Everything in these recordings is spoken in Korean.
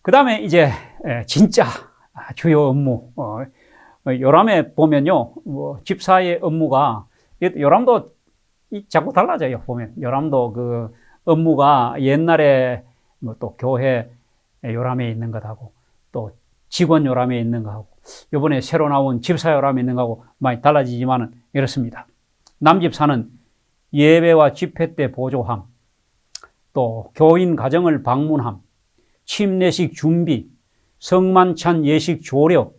그 다음에 이제 진짜 주요 업무, 요람에 보면요, 집사의 업무가, 요람도 자꾸 달라져요. 보면 요람도 그 업무가 옛날에 또 교회 요람에 있는 것하고 또 직원 요람에 있는 것하고 이번에 새로 나온 집사 요람에 있는 것하고 많이 달라지지만은 이렇습니다. 남집사는 예배와 집회 때 보조함, 또 교인 가정을 방문함, 침례식 준비, 성만찬 예식 조력,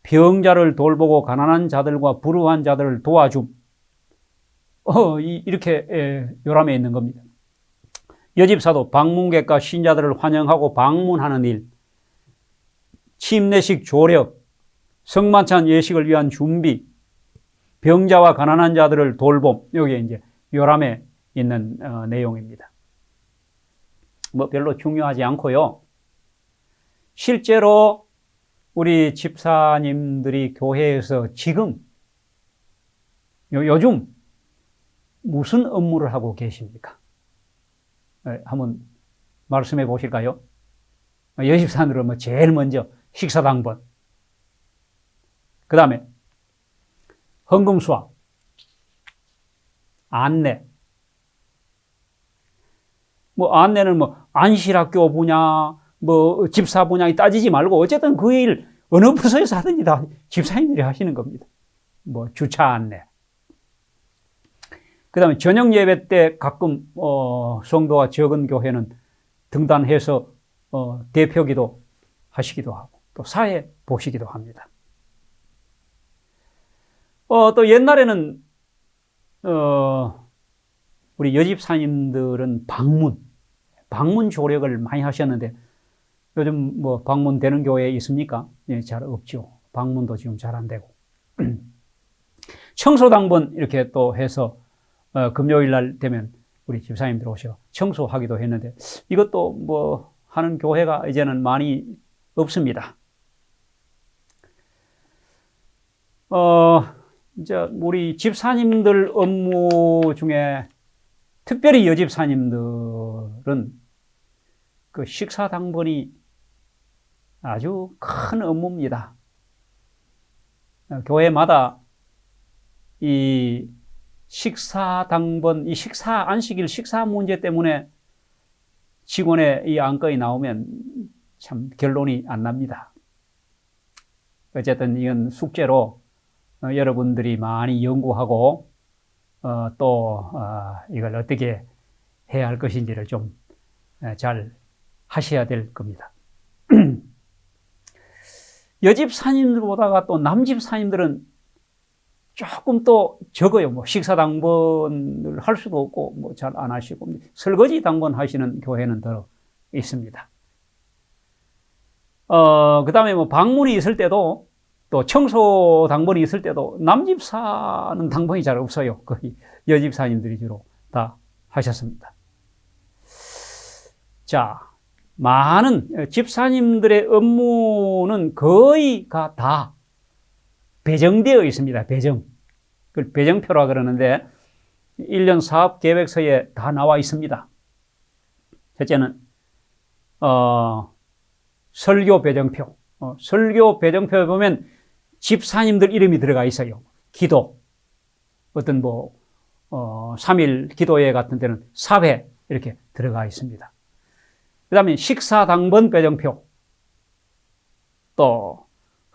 병자를 돌보고 가난한 자들과 불우한 자들을 도와줌, 이렇게 요람에 있는 겁니다. 여집사도 방문객과 신자들을 환영하고 방문하는 일, 침례식 조력, 성만찬 예식을 위한 준비, 병자와 가난한 자들을 돌봄, 여기에 이제 요람에 있는 내용입니다. 별로 중요하지 않고요. 실제로 우리 집사님들이 교회에서 지금 요즘 무슨 업무를 하고 계십니까? 한번 말씀해 보실까요? 여집사들은 제일 먼저 식사당번, 그 다음에 헌금수합, 안내. 안내는 안실학교 분야, 집사 분야에 따지지 말고 어쨌든 그 일 어느 부서에서 하든지 다 집사님들이 하시는 겁니다. 주차 안내. 그 다음에 저녁 예배 때 가끔, 성도가 적은 교회는 등단해서, 대표기도 하시기도 하고, 또 사회 보시기도 합니다. 또 옛날에는, 우리 여집사님들은 방문 조력을 많이 하셨는데, 요즘 방문되는 교회 있습니까? 예, 잘 없죠. 방문도 지금 잘 안 되고. 청소당번 이렇게 또 해서, 금요일 날 되면 우리 집사님들 오셔 청소하기도 했는데, 이것도 하는 교회가 이제는 많이 없습니다. 이제 우리 집사님들 업무 중에 특별히 여집사님들은 그 식사당번이 아주 큰 업무입니다. 교회마다 이 식사당번, 이 안식일 식사 문제 때문에 직원의 이 안건이 나오면 참 결론이 안 납니다. 어쨌든 이건 숙제로 여러분들이 많이 연구하고 또 이걸 어떻게 해야 할 것인지를 좀 잘 하셔야 될 겁니다. 여집사님들보다가 또 남집사님들은 조금 또 적어요. 식사당번을 할 수도 없고 잘 안 하시고 설거지 당번 하시는 교회는 더 있습니다. 그 다음에 방문이 있을 때도 또 청소 당번이 있을 때도 남집사는 당번이 잘 없어요. 거의 여집사님들이 주로 다 하셨습니다. 자, 많은 집사님들의 업무는 거의가 다 배정되어 있습니다. 그걸 배정표라 그러는데 1년 사업 계획서에 다 나와 있습니다. 첫째는 설교 배정표. 설교 배정표에 보면 집사님들 이름이 들어가 있어요. 기도, 어떤 3일 기도회 같은 데는 4회 이렇게 들어가 있습니다. 그 다음에 식사당번 배정표, 또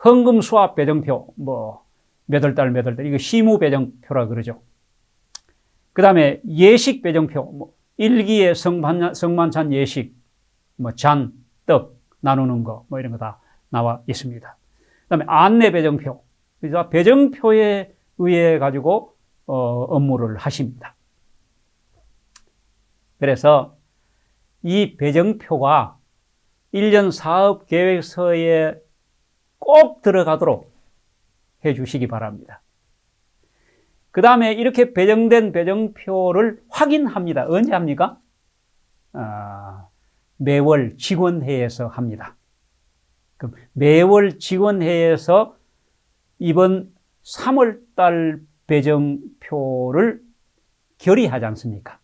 헌금 수합 배정표, 몇 월 달, 이거 시무 배정표라 그러죠. 그 다음에 예식 배정표, 일기에 성만찬 예식, 잔, 떡 나누는 거, 이런 거 다 나와 있습니다. 그 다음에 안내 배정표, 그래서 배정표에 의해 가지고, 업무를 하십니다. 그래서 이 배정표가 1년 사업 계획서에 꼭 들어가도록 해 주시기 바랍니다. 그 다음에 이렇게 배정된 배정표를 확인합니다. 언제 합니까? 매월 직원회의에서 합니다. 그럼 매월 직원회의에서 이번 3월 달 배정표를 결의하지 않습니까?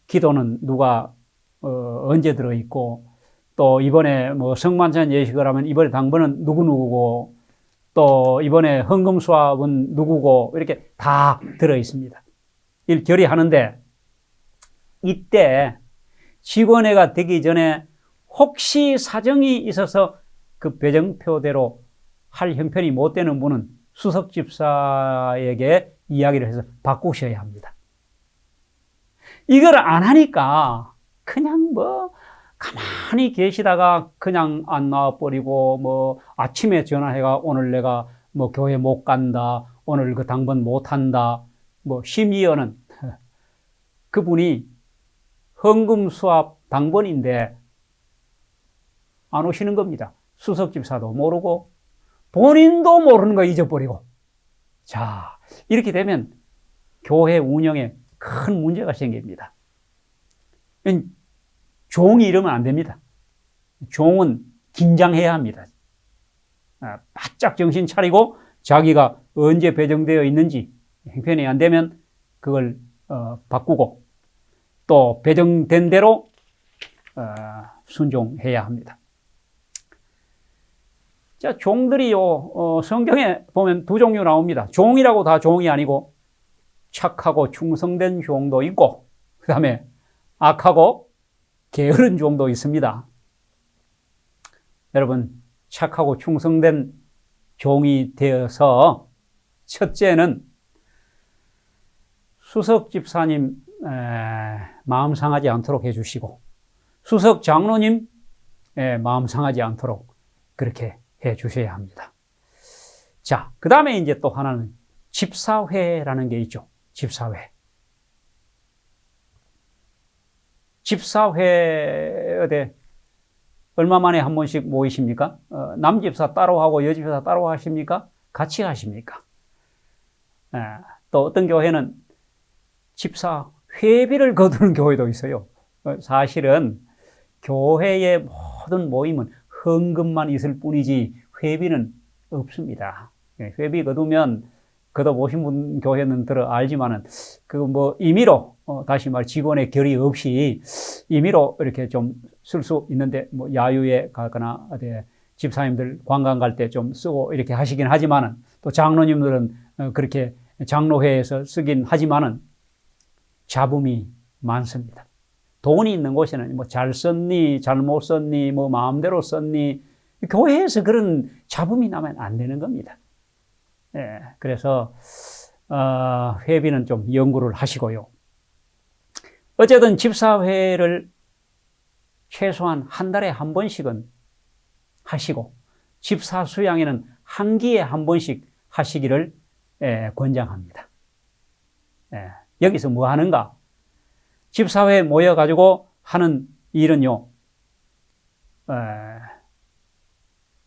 기도는 누가 언제 들어있고, 또 이번에 뭐 성만찬 예식을 하면 이번에 당번은 누구누구고, 또 이번에 헌금 수합은 누구고, 이렇게 다 들어 있습니다. 일 결의하는데, 이때 직원회가 되기 전에 혹시 사정이 있어서 그 배정표대로 할 형편이 못 되는 분은 수석 집사에게 이야기를 해서 바꾸셔야 합니다. 이걸 안 하니까 그냥 뭐 가만히 계시다가 그냥 안 나와버리고, 뭐 아침에 전화해가 오늘 내가 뭐 교회 못 간다, 오늘 그 당번 못 한다, 뭐 심지어는 그분이 헌금 수합 당번인데 안 오시는 겁니다. 수석 집사도 모르고 본인도 모르는 거 잊어버리고. 자, 이렇게 되면 교회 운영에 큰 문제가 생깁니다. 종이 이러면 안 됩니다. 종은 긴장해야 합니다. 바짝 정신 차리고 자기가 언제 배정되어 있는지 형편이 안 되면 그걸 바꾸고, 또 배정된 대로 순종해야 합니다. 자, 종들이요, 성경에 보면 두 종류 나옵니다. 종이라고 다 종이 아니고 착하고 충성된 종도 있고, 그 다음에 악하고 게으른 종도 있습니다. 여러분, 착하고 충성된 종이 되어서 첫째는 수석 집사님 마음 상하지 않도록 해주시고, 수석 장로님 마음 상하지 않도록 그렇게 해주셔야 합니다. 자, 그 다음에 이제 또 하나는 집사회라는 게 있죠. 집사회. 집사회 얼마 만에 한 번씩 모이십니까? 남집사 따로 하고 여집사 따로 하십니까? 같이 하십니까? 또 어떤 교회는 집사 회비를 거두는 교회도 있어요. 사실은 교회의 모든 모임은 헌금만 있을 뿐이지 회비는 없습니다. 회비 거두면 거둬보신 분 교회는 들어 알지만은 그 뭐 임의로 다시 말 직원의 결의 없이 임의로 이렇게 좀 쓸 수 있는데, 뭐 야유회 가거나 집사님들 관광 갈 때 좀 쓰고 이렇게 하시긴 하지만은, 또 장로님들은 그렇게 장로회에서 쓰긴 하지만은 잡음이 많습니다. 돈이 있는 곳에는 뭐 잘 썼니, 잘못 썼니, 뭐 마음대로 썼니, 교회에서 그런 잡음이 나면 안 되는 겁니다. 그래서 회비는 좀 연구를 하시고요. 어쨌든 집사회를 최소한 한 달에 한 번씩은 하시고, 집사 수양회는 한 기에 한 번씩 하시기를 권장합니다. 여기서 뭐 하는가? 집사회 모여가지고 하는 일은요,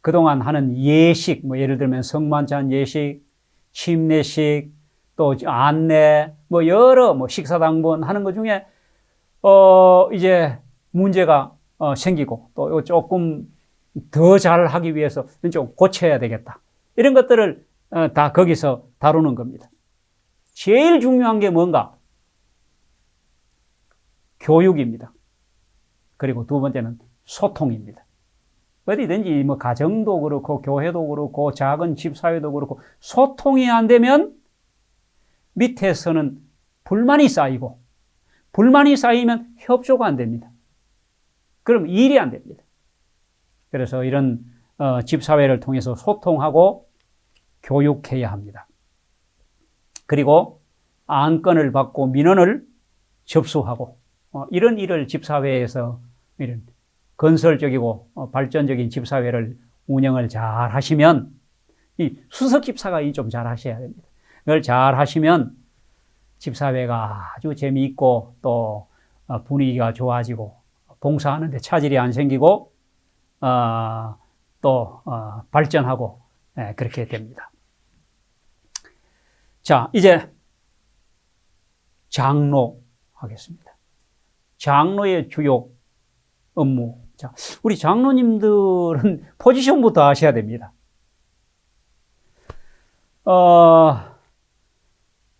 그동안 하는 예식, 뭐 예를 들면 성만찬 예식, 침례식, 또 안내, 뭐 여러 뭐 식사당번 하는 것 중에 이제 문제가 생기고, 또 조금 더 잘하기 위해서 좀 고쳐야 되겠다, 이런 것들을 다 거기서 다루는 겁니다. 제일 중요한 게 뭔가? 교육입니다. 그리고 두 번째는 소통입니다. 어디든지 뭐 가정도 그렇고 교회도 그렇고 작은 집사회도 그렇고 소통이 안 되면 밑에서는 불만이 쌓이고, 불만이 쌓이면 협조가 안 됩니다. 그럼 일이 안 됩니다. 그래서 이런 집사회를 통해서 소통하고 교육해야 합니다. 그리고 안건을 받고 민원을 접수하고, 이런 일을 집사회에서 이런 건설적이고 발전적인 집사회를 운영을 잘 하시면, 이 수석 집사가 좀 잘 하셔야 됩니다. 그걸 잘 하시면 집사회가 아주 재미있고 또 분위기가 좋아지고 봉사하는데 차질이 안 생기고 또 발전하고 그렇게 됩니다. 자, 이제 장로 하겠습니다. 장로의 주요 업무. 자, 우리 장로님들은 포지션부터 아셔야 됩니다.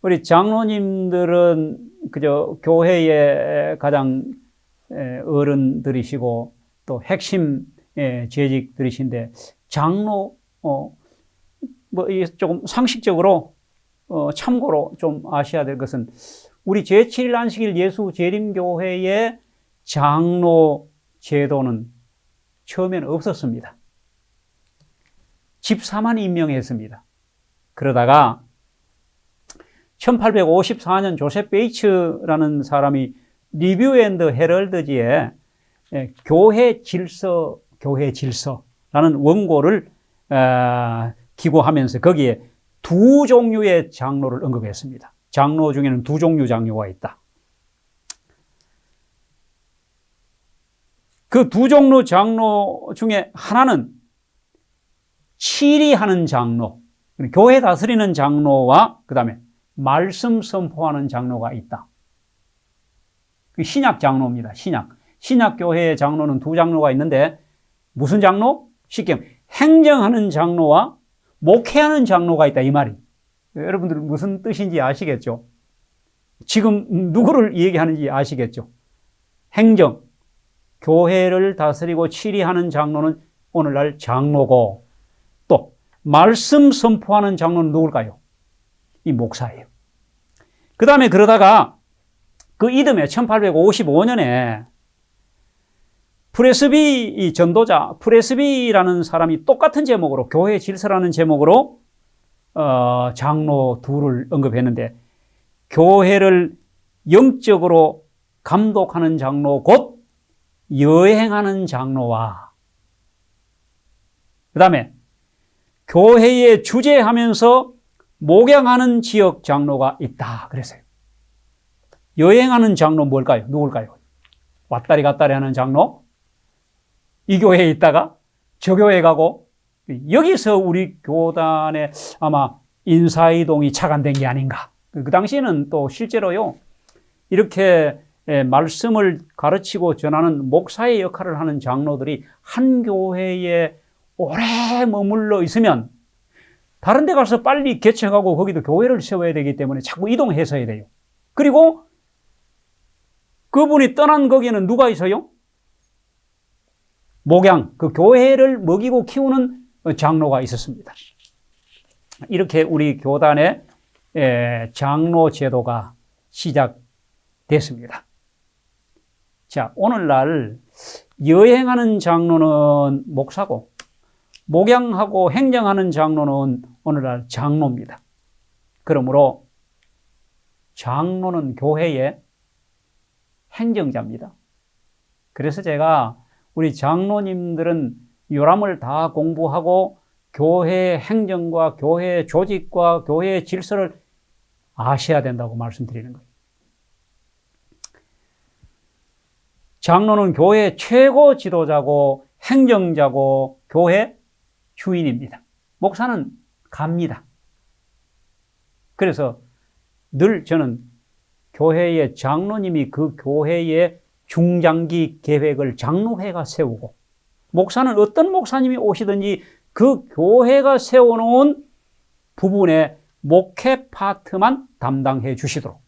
우리 장로님들은 그저 교회의 가장 어른들이시고 또 핵심 재직들이신데 장로 뭐 조금 상식적으로 참고로 좀 아셔야 될 것은 우리 제7일 안식일 예수 재림교회의 장로 제도는 처음에는 없었습니다. 집사만 임명했습니다. 그러다가 1854년 조셉 베이츠라는 사람이 리뷰 앤드 헤럴드지에 교회 질서라는 원고를 기고하면서 거기에 두 종류의 장로를 언급했습니다. 장로 중에는 두 종류 장로가 있다. 그 두 종류 장로 중에 하나는 치리하는 장로, 교회 다스리는 장로와 그 다음에 말씀 선포하는 장로가 있다. 그 신약 장로입니다. 신약 교회의 장로는 두 장로가 있는데 무슨 장로? 쉽게 행정하는 장로와 목회하는 장로가 있다 이 말이. 여러분들 무슨 뜻인지 아시겠죠? 지금 누구를 얘기하는지 아시겠죠? 행정, 교회를 다스리고 치리하는 장로는 오늘날 장로고 또 말씀 선포하는 장로는 누굴까요? 이 목사예요. 그 다음에 그러다가 그 이듬해 1855년에 프레스비 전도자 프레스비라는 사람이 똑같은 제목으로 교회 질서라는 제목으로 장로 둘을 언급했는데 교회를 영적으로 감독하는 장로 곧 여행하는 장로와 그 다음에 교회에 주재하면서 목양하는 지역 장로가 있다 그랬어요. 여행하는 장로 뭘까요? 누굴까요? 왔다리 갔다리 하는 장로? 이 교회에 있다가 저 교회에 가고 여기서 우리 교단에 아마 인사이동이 착안된 게 아닌가. 그 당시에는 또 실제로요 이렇게 말씀을 가르치고 전하는 목사의 역할을 하는 장로들이 한 교회에 오래 머물러 있으면 다른 데 가서 빨리 개척하고 거기도 교회를 세워야 되기 때문에 자꾸 이동해서 해야 돼요. 그리고 그분이 떠난 거기에는 누가 있어요? 목양, 그 교회를 먹이고 키우는 장로가 있었습니다. 이렇게 우리 교단의 장로 제도가 시작됐습니다. 자, 오늘날 여행하는 장로는 목사고 목양하고 행정하는 장로는 오늘날 장로입니다. 그러므로 장로는 교회의 행정자입니다. 그래서 제가 우리 장로님들은 요람을 다 공부하고 교회 행정과 교회 조직과 교회 질서를 아셔야 된다고 말씀드리는 거예요. 장로는 교회 최고 지도자고 행정자고 교회 주인입니다. 목사는 갑니다. 그래서 늘 저는 교회의 장로님이 그 교회의 중장기 계획을 장로회가 세우고 목사는 어떤 목사님이 오시든지 그 교회가 세워놓은 부분의 목회 파트만 담당해 주시도록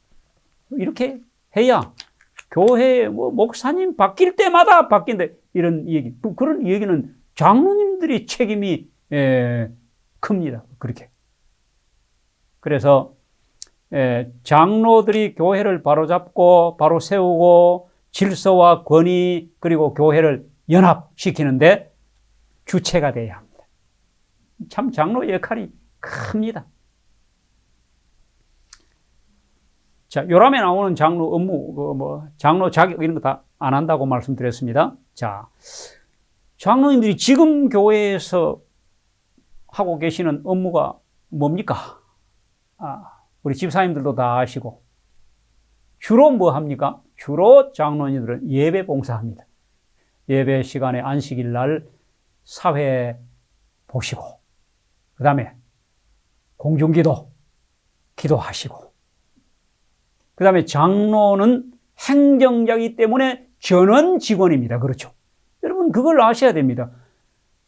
이렇게 해야 교회 목사님 바뀔 때마다 바뀐다 이런 얘기 그런 얘기는 장로님들이 책임이 큽니다. 그렇게 그래서 장로들이 교회를 바로잡고 바로 세우고 질서와 권위 그리고 교회를 연합시키는데 주체가 돼야 합니다. 참 장로의 역할이 큽니다. 자, 요람에 나오는 장로 업무, 장로 자격 이런 거 다 안 한다고 말씀드렸습니다. 자, 장로님들이 지금 교회에서 하고 계시는 업무가 뭡니까? 우리 집사님들도 다 아시고. 주로 뭐 합니까? 주로 장로님들은 예배 봉사합니다. 예배 시간에 안식일 날 사회 보시고, 그 다음에 공중기도, 기도하시고, 그 다음에 장로는 행정자이기 때문에 전원 직원입니다. 그렇죠? 여러분 그걸 아셔야 됩니다.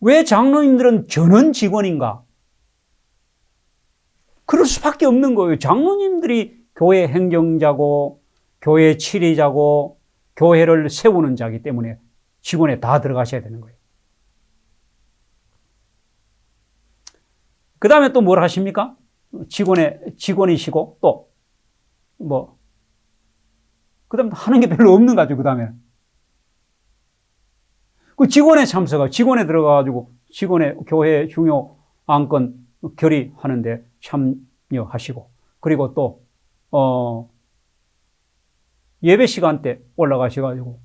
왜 장로님들은 전원 직원인가? 그럴 수밖에 없는 거예요. 장로님들이 교회 행정자고 교회 치리자고 교회를 세우는 자이기 때문에 직원에 다 들어가셔야 되는 거예요. 그 다음에 또 뭘 하십니까? 직원이시고, 또, 그 다음에 하는 게 별로 없는 거죠, 그 다음에. 그 직원에 참석하고, 직원에 들어가가지고, 직원의 교회 중요 안건 결의하는데 참여하시고, 그리고 또, 예배 시간 때 올라가셔가지고,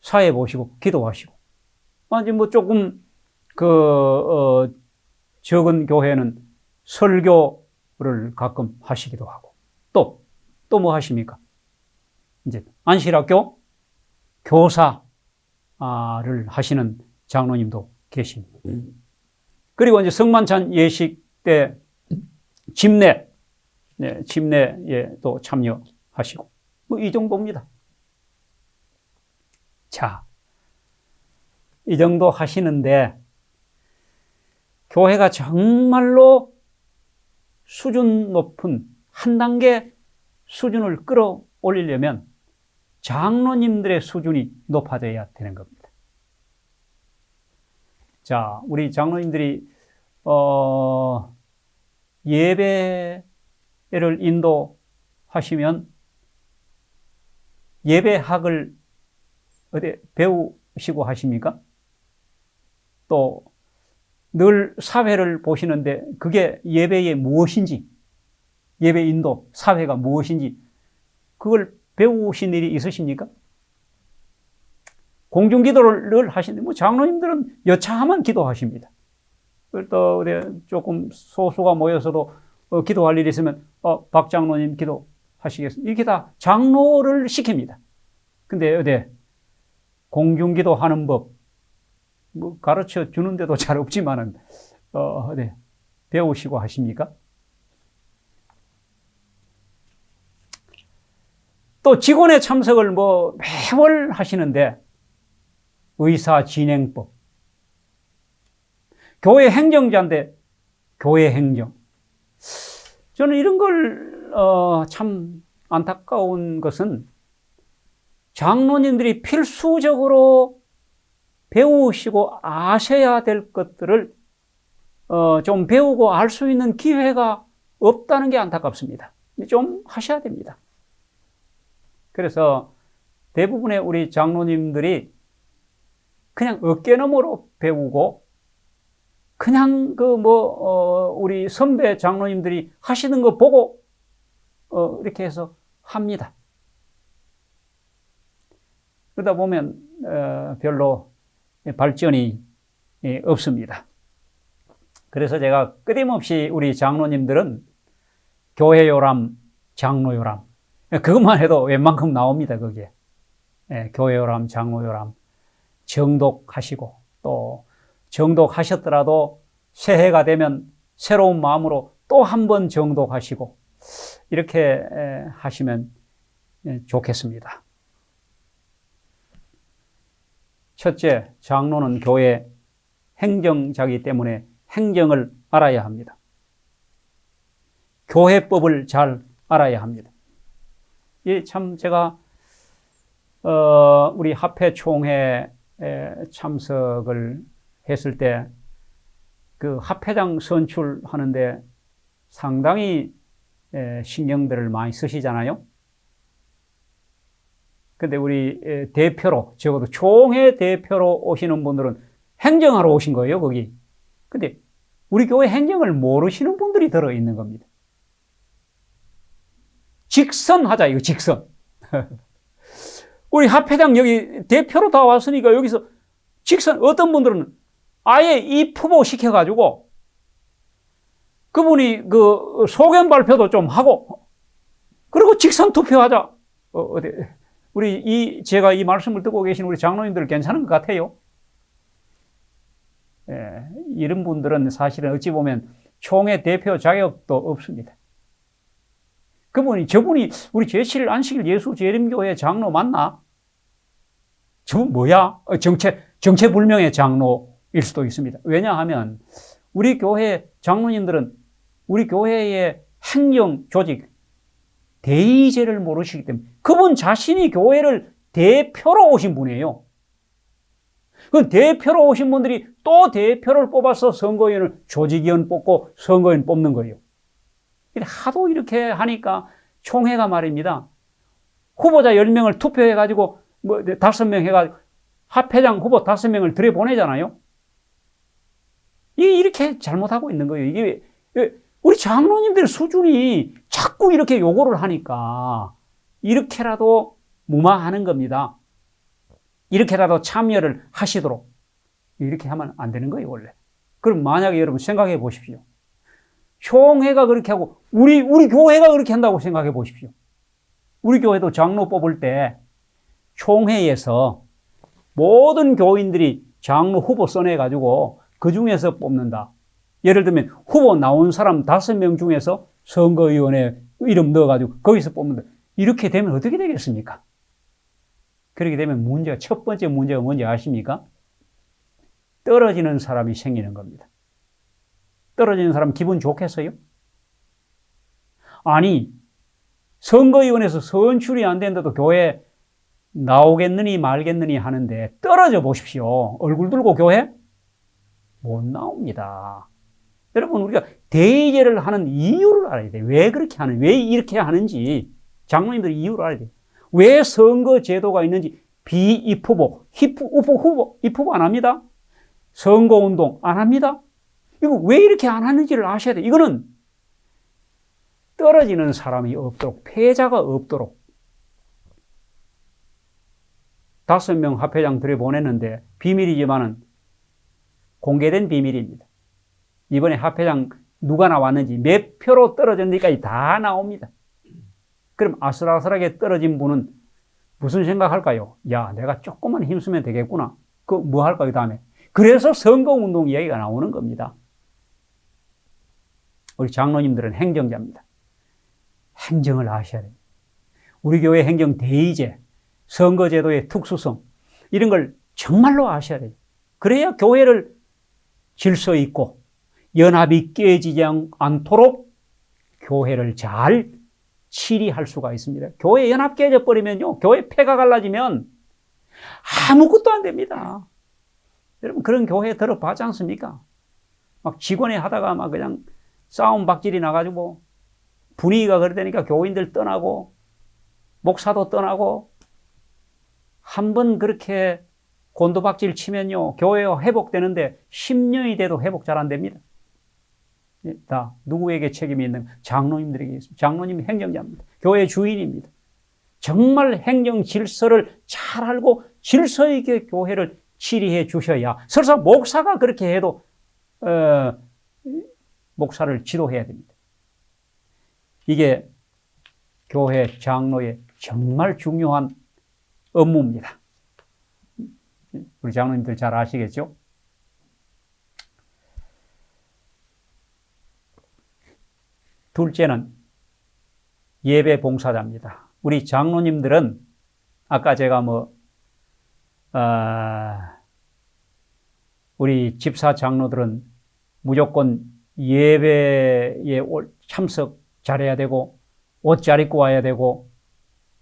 사회 보시고, 기도하시고. 아니, 조금, 적은 교회는 설교를 가끔 하시기도 하고, 또 뭐 하십니까? 이제, 안실학교 교사를 하시는 장로님도 계십니다. 그리고 이제 성만찬 예식 때 집례, 집례에 또 참여하시고, 이 정도입니다. 자, 이 정도 하시는데, 교회가 정말로 수준 높은 한 단계 수준을 끌어올리려면 장로님들의 수준이 높아져야 되는 겁니다. 자, 우리 장로님들이 예배를 인도하시면 예배학을 어디 배우시고 하십니까? 또 늘 사회를 보시는데 그게 예배의 무엇인지, 예배 인도, 사회가 무엇인지 그걸 배우신 일이 있으십니까? 공중기도를 늘 하시는데 장로님들은 여차하면 기도하십니다. 또 조금 소수가 모여서도 기도할 일이 있으면 박 장로님 기도하시겠습니까? 이렇게 다 장로를 시킵니다. 근데 공중기도 하는 법 가르쳐 주는데도 잘 없지만은 배우시고 하십니까? 또 직원의 참석을 매월 하시는데 의사 진행법, 교회 행정자인데 교회 행정. 저는 이런 걸 참 안타까운 것은 장로님들이 필수적으로 배우시고 아셔야 될 것들을 좀 배우고 알 수 있는 기회가 없다는 게 안타깝습니다. 좀 하셔야 됩니다. 그래서 대부분의 우리 장로님들이 그냥 어깨너머로 배우고 그냥 우리 선배 장로님들이 하시는 거 보고 이렇게 해서 합니다. 그러다 보면 별로 발전이 없습니다. 그래서 제가 끊임없이 우리 장로님들은 교회 요람, 장로 요람, 그것만 해도 웬만큼 나옵니다, 거기에. 교회 요람, 장로 요람, 정독하시고, 또 정독하셨더라도 새해가 되면 새로운 마음으로 또 한 번 정독하시고, 이렇게 하시면 좋겠습니다. 첫째, 장로는 교회 행정자이기 때문에 행정을 알아야 합니다. 교회법을 잘 알아야 합니다. 참 제가 우리 합회 총회에 참석을 했을 때 그 합회장 선출하는데 상당히 신경들을 많이 쓰시잖아요. 근데 우리 대표로, 적어도 총회 대표로 오시는 분들은 행정하러 오신 거예요, 거기. 근데 우리 교회 행정을 모르시는 분들이 들어있는 겁니다. 직선하자, 이거 직선. 우리 합회장 여기 대표로 다 왔으니까 여기서 직선, 어떤 분들은 아예 입후보 시켜가지고 그분이 소견 발표도 좀 하고, 그리고 직선 투표하자. 제가 이 말씀을 듣고 계신 우리 장로님들 괜찮은 것 같아요. 이런 분들은 사실은 어찌 보면 총회 대표 자격도 없습니다. 저분이 우리 제7 안식일 예수 재림교회 장로 맞나? 저분 뭐야? 정체불명의 장로일 수도 있습니다. 왜냐하면 우리 교회 장로님들은 우리 교회의 행정 조직, 대의제를 모르시기 때문에 그분 자신이 교회를 대표로 오신 분이에요. 그 대표로 오신 분들이 또 대표를 뽑아서 선거위원을 조직위원 뽑고 선거위원 뽑는 거예요. 하도 이렇게 하니까 총회가 말입니다. 후보자 10명을 투표해가지고 뭐 5명 해가지고 합회장 후보 5명을 들여보내잖아요. 이렇게 잘못하고 있는 거예요. 이게 우리 장로님들 수준이 자꾸 이렇게 요구를 하니까 이렇게라도 무마하는 겁니다. 이렇게라도 참여를 하시도록. 이렇게 하면 안 되는 거예요, 원래. 그럼 만약에 여러분 생각해 보십시오. 총회가 그렇게 하고 우리 교회가 그렇게 한다고 생각해 보십시오. 우리 교회도 장로 뽑을 때 총회에서 모든 교인들이 장로 후보 써내가지고 그 중에서 뽑는다. 예를 들면 후보 나온 사람 5명 중에서 선거위원회 이름 넣어가지고 거기서 뽑는다. 이렇게 되면 어떻게 되겠습니까? 그렇게 되면 첫 번째 문제가 뭔지 아십니까? 떨어지는 사람이 생기는 겁니다. 떨어지는 사람 기분 좋겠어요? 아니, 선거위원회에서 선출이 안 된다도 교회 나오겠느니 말겠느니 하는데 떨어져 보십시오. 얼굴 들고 교회? 못 나옵니다. 여러분, 우리가 대의제를 하는 이유를 알아야 돼요. 왜 그렇게 왜 이렇게 하는지 장로님들이 이유를 알아야 돼요. 왜 선거제도가 있는지 비입후보, 입후보 안 합니다. 선거운동 안 합니다. 이거 왜 이렇게 안 하는지를 아셔야 돼요. 이거는 떨어지는 사람이 없도록, 패자가 없도록 5명 합회장 들여보냈는데 비밀이지만은 공개된 비밀입니다. 이번에 합회장 누가 나왔는지 몇 표로 떨어졌는지까지 다 나옵니다. 그럼 아슬아슬하게 떨어진 분은 무슨 생각할까요? 야, 내가 조금만 힘쓰면 되겠구나. 그 뭐 할까요, 다음에? 그래서 선거운동 이야기가 나오는 겁니다. 우리 장로님들은 행정자입니다. 행정을 아셔야 됩니다. 우리 교회 행정 대의제, 선거제도의 특수성, 이런 걸 정말로 아셔야 돼요. 그래야 교회를 질서 있고 연합이 깨지지 않도록 교회를 잘 치리할 수가 있습니다. 교회 연합 깨져버리면요, 교회 폐가 갈라지면 아무것도 안 됩니다. 여러분, 그런 교회에 들어봤지 않습니까? 막 직원회 하다가 막 그냥 싸움 박질이 나가지고 분위기가 그러다니까 교인들 떠나고 목사도 떠나고 한번 그렇게 곤도박질 치면요, 교회가 회복되는데 10년이 돼도 회복 잘 안 됩니다. 다 누구에게 책임이 있는 장로님들에게 있습니다. 장로님이 행정자입니다. 교회 주인입니다. 정말 행정 질서를 잘 알고 질서 있게 교회를 치리해 주셔야, 설사 목사가 그렇게 해도 목사를 지도해야 됩니다. 이게 교회 장로의 정말 중요한 업무입니다. 우리 장로님들 잘 아시겠죠? 둘째는 예배 봉사자입니다. 우리 장로님들은 아까 제가 우리 집사 장로들은 무조건 예배에 참석 잘해야 되고 옷 잘 입고 와야 되고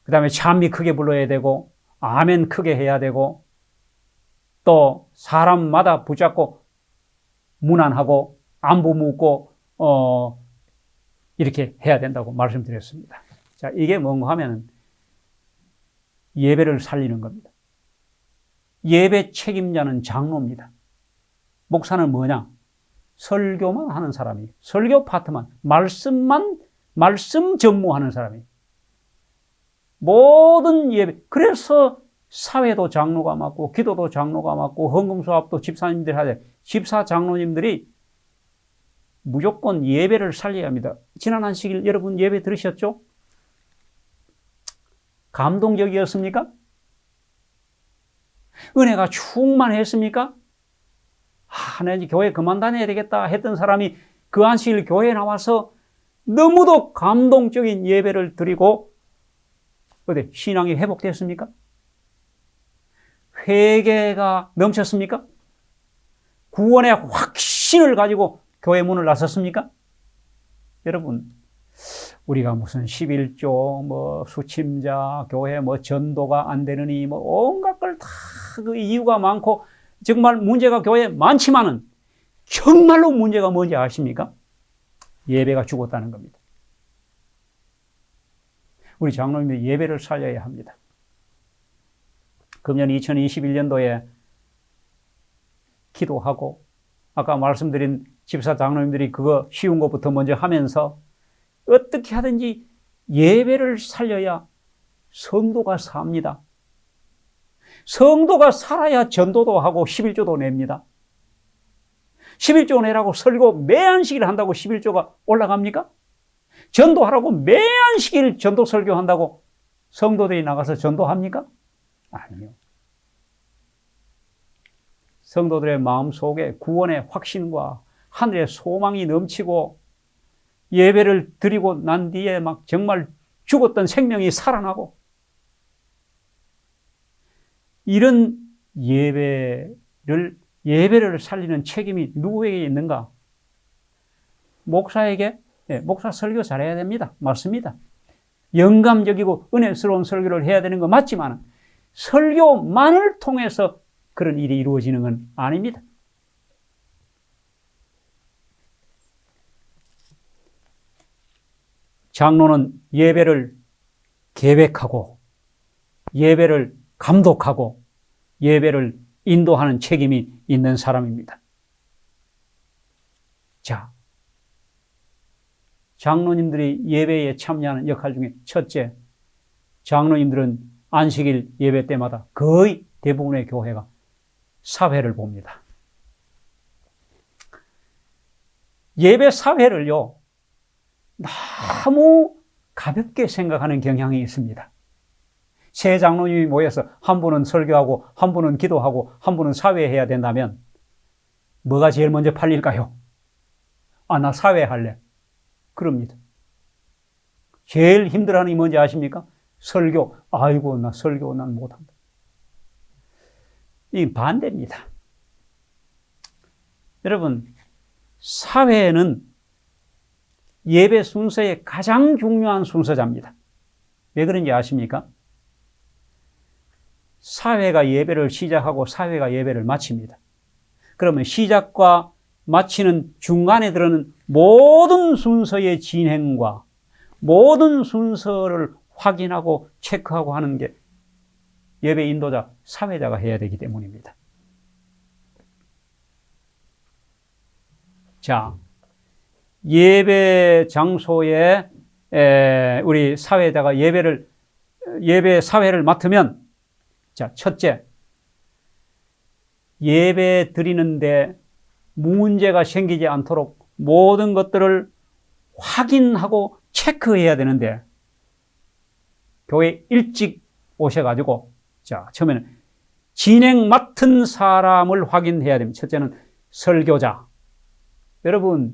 그 다음에 찬미 크게 불러야 되고 아멘 크게 해야 되고 또 사람마다 붙잡고 문안하고 안부 묻고 이렇게 해야 된다고 말씀드렸습니다. 자, 이게 뭔가 하면은 예배를 살리는 겁니다. 예배 책임자는 장로입니다. 목사는 뭐냐? 설교만 하는 사람이에요. 설교 파트만, 말씀 전무하는 사람이에요. 모든 예배, 그래서 사회도 장로가 맡고, 기도도 장로가 맡고, 헌금수합도 집사님들이 하되, 집사 장로님들이 무조건 예배를 살려야 합니다. 지난 안식일 여러분 예배 들으셨죠? 감동적이었습니까? 은혜가 충만했습니까? 나 이제 교회 그만 다녀야 되겠다 했던 사람이 그 안식일 교회에 나와서 너무도 감동적인 예배를 드리고 어디 신앙이 회복됐습니까? 회개가 넘쳤습니까? 구원의 확신을 가지고 교회 문을 나섰습니까? 여러분, 우리가 무슨 11조, 수침자, 교회 전도가 안 되느니, 온갖 걸 다 그 이유가 많고, 정말 문제가 교회에 많지만은 정말로 문제가 뭔지 아십니까? 예배가 죽었다는 겁니다. 우리 장로님들이 예배를 살려야 합니다. 금년 2021년도에 기도하고 아까 말씀드린 집사 장로님들이 그거 쉬운 것부터 먼저 하면서 어떻게 하든지 예배를 살려야 성도가 삽니다. 성도가 살아야 전도도 하고 11조도 냅니다. 11조 내라고 설교 매안식일 한다고 11조가 올라갑니까? 전도하라고 매안식일 전도 설교한다고 성도들이 나가서 전도합니까? 아니요. 성도들의 마음속에 구원의 확신과 하늘의 소망이 넘치고 예배를 드리고 난 뒤에 막 정말 죽었던 생명이 살아나고 이런 예배를 살리는 책임이 누구에게 있는가? 목사에게, 목사 설교 잘해야 됩니다. 맞습니다. 영감적이고 은혜스러운 설교를 해야 되는 거 맞지만 설교만을 통해서 그런 일이 이루어지는 건 아닙니다. 장로는 예배를 계획하고 예배를 감독하고 예배를 인도하는 책임이 있는 사람입니다. 자, 장로님들이 예배에 참여하는 역할 중에 첫째, 장로님들은 안식일 예배 때마다 거의 대부분의 교회가 사회를 봅니다. 예배 사회를요, 너무 가볍게 생각하는 경향이 있습니다. 세 장로님이 모여서 한 분은 설교하고 한 분은 기도하고 한 분은 사회해야 된다면 뭐가 제일 먼저 팔릴까요? 아, 나 사회할래. 그럽니다. 제일 힘들어하는 게 뭔지 아십니까? 설교. 아이고, 나 설교 난 못한다. 이 반대입니다. 여러분, 사회는 예배 순서의 가장 중요한 순서자입니다. 왜 그런지 아십니까? 사회가 예배를 시작하고 사회가 예배를 마칩니다. 그러면 시작과 마치는 중간에 들어는 모든 순서의 진행과 모든 순서를 확인하고 체크하고 하는 게 예배 인도자, 사회자가 해야 되기 때문입니다. 자, 예배 장소에 우리 사회자가 예배 사회를 맡으면, 자, 첫째, 예배 드리는데 문제가 생기지 않도록 모든 것들을 확인하고 체크해야 되는데, 교회 일찍 오셔가지고, 자, 처음에는 진행 맡은 사람을 확인해야 됩니다. 첫째는 설교자. 여러분,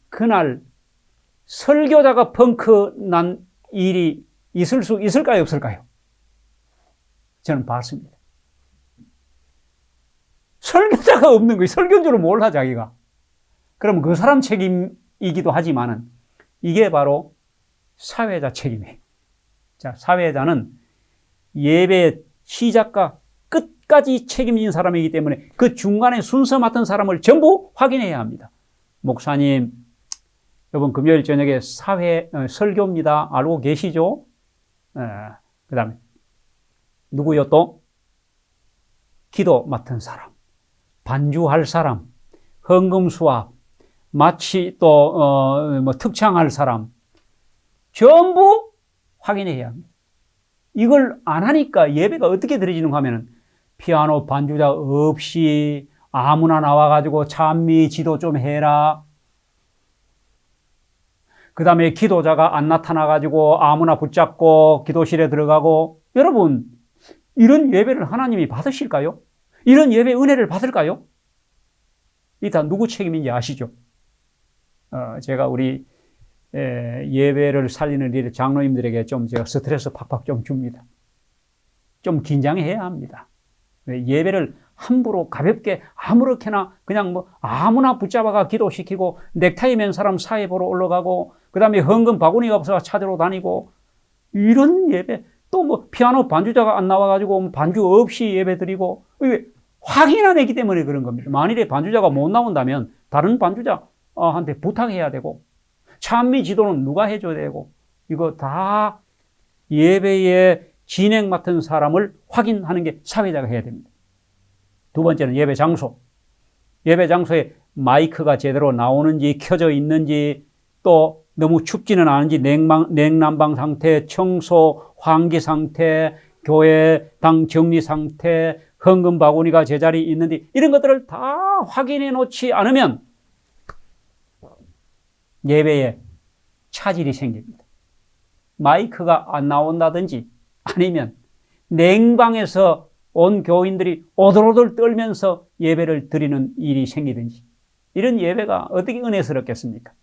그날 설교자가 펑크 난 일이 있을 수 있을까요, 없을까요? 저는 봤습니다. 설교자가 없는 거예요. 설교인 줄 몰라, 자기가. 그럼 그 사람 책임이기도 하지만은 이게 바로 사회자 책임이에요. 자, 사회자는 예배 시작과 끝까지 책임진 사람이기 때문에 그 중간에 순서 맡은 사람을 전부 확인해야 합니다. 목사님, 이번 금요일 저녁에 설교입니다. 알고 계시죠? 그 다음에 누구요 또? 기도 맡은 사람, 반주할 사람, 헌금 수합, 마치 또 특창할 사람 전부 확인해야 합니다. 이걸 안 하니까 예배가 어떻게 드려지는가 하면은 피아노 반주자 없이 아무나 나와가지고 찬미 지도 좀 해라. 그 다음에 기도자가 안 나타나가지고 아무나 붙잡고 기도실에 들어가고. 여러분, 이런 예배를 하나님이 받으실까요? 이런 예배 은혜를 받을까요? 이 다 누구 책임인지 아시죠? 제가 우리 예배를 살리는 일 장로님들에게 좀 제가 스트레스 팍팍 좀 줍니다. 좀 긴장해야 합니다. 예배를 함부로 가볍게 아무렇게나 그냥 뭐 아무나 붙잡아가 기도시키고 넥타이 맨 사람 사회 보러 올라가고 그 다음에 헌금 바구니가 없어서 찾으러 다니고 이런 예배 또 뭐 피아노 반주자가 안 나와가지고 반주 없이 예배 드리고, 이게 확인 안 했기 때문에 그런 겁니다. 만일에 반주자가 못 나온다면 다른 반주자한테 부탁해야 되고, 찬미 지도는 누가 해줘야 되고, 이거 다 예배의 진행 맡은 사람을 확인하는 게 사회자가 해야 됩니다. 두 번째는 예배 장소. 예배 장소에 마이크가 제대로 나오는지, 켜져 있는지, 또 너무 춥지는 않은지, 냉난방 상태, 청소, 환기 상태, 교회당 정리 상태, 헌금 바구니가 제자리에 있는지, 이런 것들을 다 확인해 놓지 않으면 예배에 차질이 생깁니다. 마이크가 안 나온다든지, 아니면 냉방에서 온 교인들이 오돌오돌 떨면서 예배를 드리는 일이 생기든지, 이런 예배가 어떻게 은혜스럽겠습니까?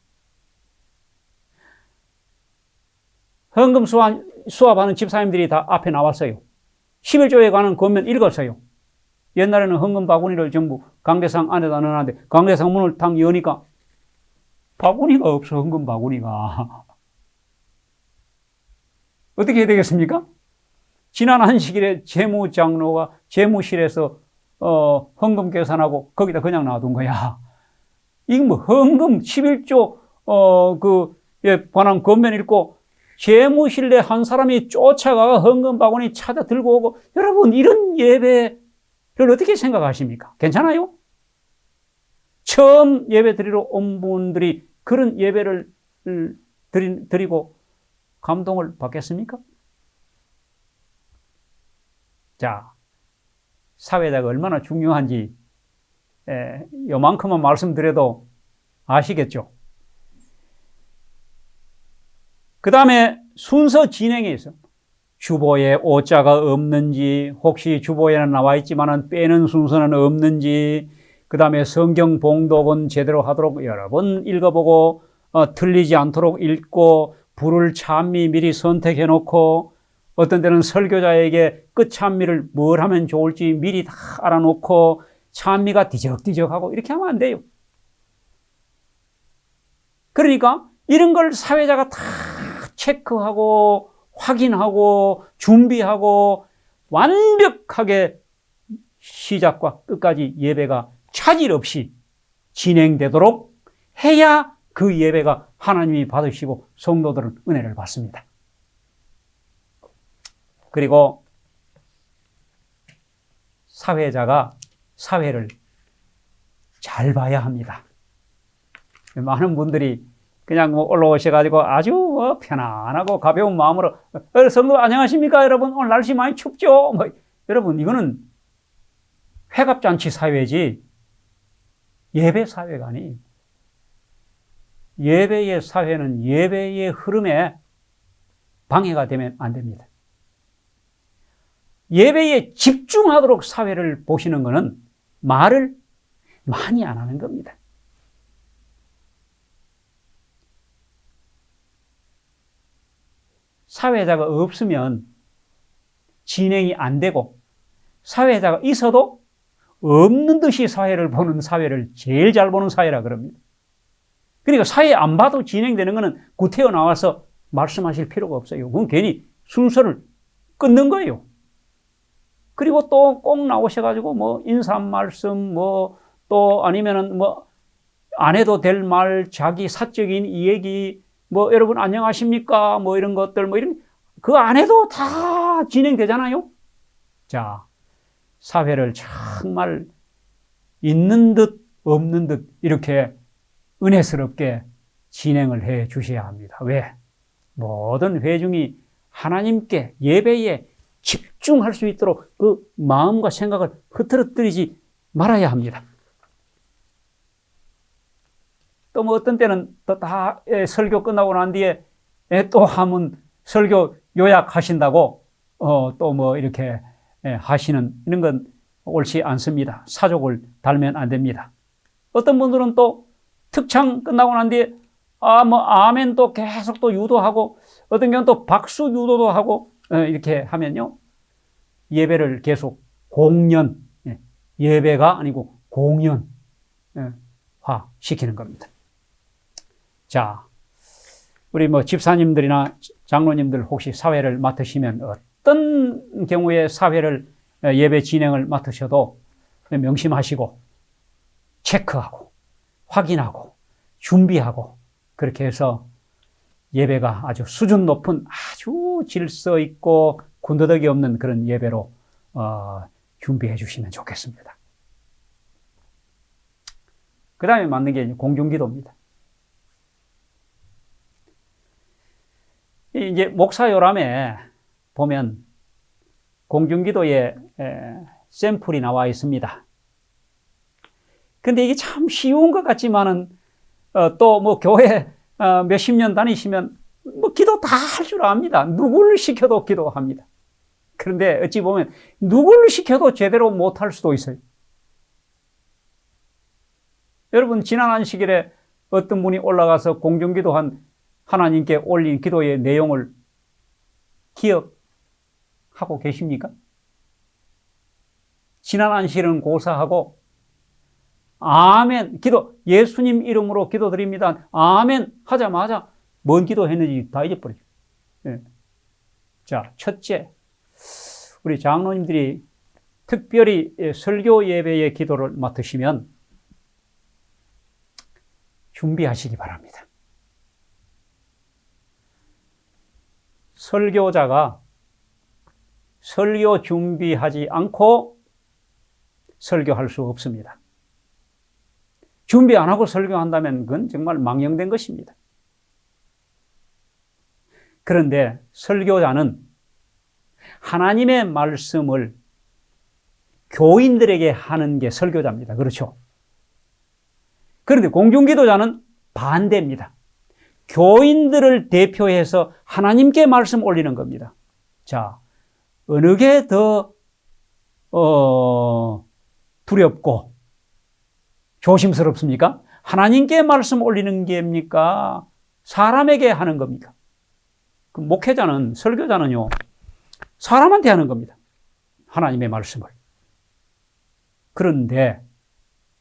헌금 수합하는 집사님들이 다 앞에 나왔어요. 11조에 관한 권면 읽었어요. 옛날에는 헌금 바구니를 전부 강대상 안에다 넣어놨는데, 강대상 문을 딱 여니까 바구니가 없어, 헌금 바구니가. 어떻게 해야 되겠습니까? 지난 안식일에 재무장로가 재무실에서 헌금 계산하고 거기다 그냥 놔둔 거야. 이거 뭐 헌금 11조 관한 권면 읽고 재무실 내 한 사람이 쫓아가 헌금 바구니 찾아 들고 오고, 여러분 이런 예배를 어떻게 생각하십니까? 괜찮아요? 처음 예배 드리러 온 분들이 그런 예배를 드리고 감동을 받겠습니까? 자, 사회자가 얼마나 중요한지 요만큼만 말씀드려도 아시겠죠? 그 다음에 순서 진행에 있어. 주보에 오자가 없는지, 혹시 주보에는 나와 있지만 빼는 순서는 없는지, 그 다음에 성경 봉독은 제대로 하도록 여러 번 읽어보고, 틀리지 않도록 읽고, 부를 찬미 미리 선택해 놓고, 어떤 때는 설교자에게 끝 찬미를 뭘 하면 좋을지 미리 다 알아놓고, 찬미가 뒤적뒤적하고 이렇게 하면 안 돼요. 그러니까 이런 걸 사회자가 다 체크하고 확인하고 준비하고 완벽하게 시작과 끝까지 예배가 차질 없이 진행되도록 해야 그 예배가 하나님이 받으시고 성도들은 은혜를 받습니다. 그리고 사회자가 사회를 잘 봐야 합니다. 많은 분들이 그냥 올라오셔가지고 아주 편안하고 가벼운 마음으로, 성도 안녕하십니까 여러분, 오늘 날씨 많이 춥죠? 여러분, 이거는 회갑잔치 사회지 예배 사회가 아니에요. 예배의 사회는 예배의 흐름에 방해가 되면 안 됩니다. 예배에 집중하도록 사회를 보시는 것은 말을 많이 안 하는 겁니다. 사회자가 없으면 진행이 안 되고, 사회자가 있어도 없는 듯이 사회를 보는 사회를 제일 잘 보는 사회라 그럽니다. 그러니까 사회 안 봐도 진행되는 것은 구태여 나와서 말씀하실 필요가 없어요. 그건 괜히 순서를 끊는 거예요. 그리고 또 꼭 나오셔가지고 뭐 인사 말씀 또 아니면은 안 해도 될 말, 자기 사적인 얘기, 여러분 안녕하십니까 이런 것들 이런 그거 안 해도 다 진행되잖아요. 자, 사회를 정말 있는 듯 없는 듯 이렇게 은혜스럽게 진행을 해 주셔야 합니다. 왜? 모든 회중이 하나님께 예배에 집중할 수 있도록 그 마음과 생각을 흐트러뜨리지 말아야 합니다. 또 어떤 때는 또 다 설교 끝나고 난 뒤에 또 한번 설교 요약하신다고 또 이렇게 하시는 이런 건 옳지 않습니다. 사족을 달면 안 됩니다. 어떤 분들은 또 특창 끝나고 난 뒤에 아멘 또 계속 또 유도하고, 어떤 경우는 또 박수 유도도 하고 이렇게 하면요, 예배를 계속 공연, 예배가 아니고 공연화 시키는 겁니다. 자, 우리 집사님들이나 장로님들 혹시 사회를 맡으시면 어떤 경우에 사회를 예배 진행을 맡으셔도 명심하시고 체크하고 확인하고 준비하고 그렇게 해서 예배가 아주 수준 높은 아주 질서 있고 군더더기 없는 그런 예배로 준비해 주시면 좋겠습니다. 그 다음에 맞는 게 공중기도입니다. 이제 목사 요람에 보면 공중기도에 샘플이 나와 있습니다. 근데 이게 참 쉬운 것 같지만은 또 뭐 교회 몇십 년 다니시면 뭐 기도 다 할 줄 압니다. 누구를 시켜도 기도합니다. 그런데 어찌 보면 누구를 시켜도 제대로 못할 수도 있어요. 여러분 지난 안식일에 어떤 분이 올라가서 공중기도한 하나님께 올린 기도의 내용을 기억하고 계십니까? 지난 안식일은 고사하고 아멘 기도 예수님 이름으로 기도드립니다. 아멘 하자마자 뭔 기도했는지 다 잊어버리죠. 네. 자, 첫째 우리 장로님들이 특별히 설교 예배의 기도를 맡으시면 준비하시기 바랍니다. 설교자가 설교 준비하지 않고 설교할 수 없습니다. 준비 안 하고 설교한다면 그건 정말 망령된 것입니다. 그런데 설교자는 하나님의 말씀을 교인들에게 하는 게 설교자입니다. 그렇죠? 그런데 공중기도자는 반대입니다. 교인들을 대표해서 하나님께 말씀 올리는 겁니다. 자, 어느 게 더 두렵고 조심스럽습니까? 하나님께 말씀 올리는 게입니까? 사람에게 하는 겁니까? 그 목회자는, 설교자는요, 사람한테 하는 겁니다. 하나님의 말씀을. 그런데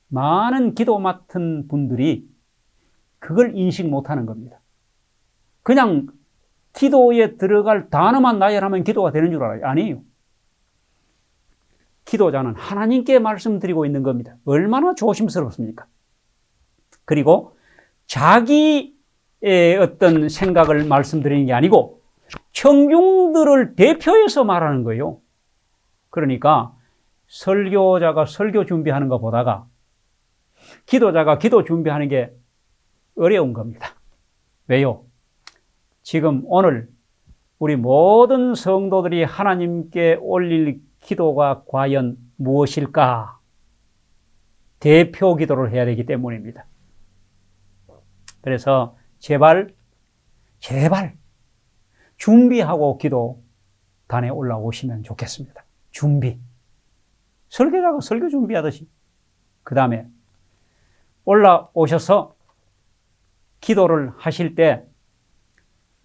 많은 기도 맡은 분들이 그걸 인식 못하는 겁니다. 그냥 기도에 들어갈 단어만 나열하면 기도가 되는 줄 알아요. 아니에요. 기도자는 하나님께 말씀드리고 있는 겁니다. 얼마나 조심스럽습니까? 그리고 자기의 어떤 생각을 말씀드리는 게 아니고 청중들을 대표해서 말하는 거예요. 그러니까 설교자가 설교 준비하는 것보다가 기도자가 기도 준비하는 게 어려운 겁니다. 왜요? 지금 오늘 우리 모든 성도들이 하나님께 올릴 기도가 과연 무엇일까? 대표 기도를 해야 되기 때문입니다. 그래서 제발 준비하고 기도단에 올라오시면 좋겠습니다. 준비. 설교자가 설교 준비하듯이. 그 다음에 올라오셔서 기도를 하실 때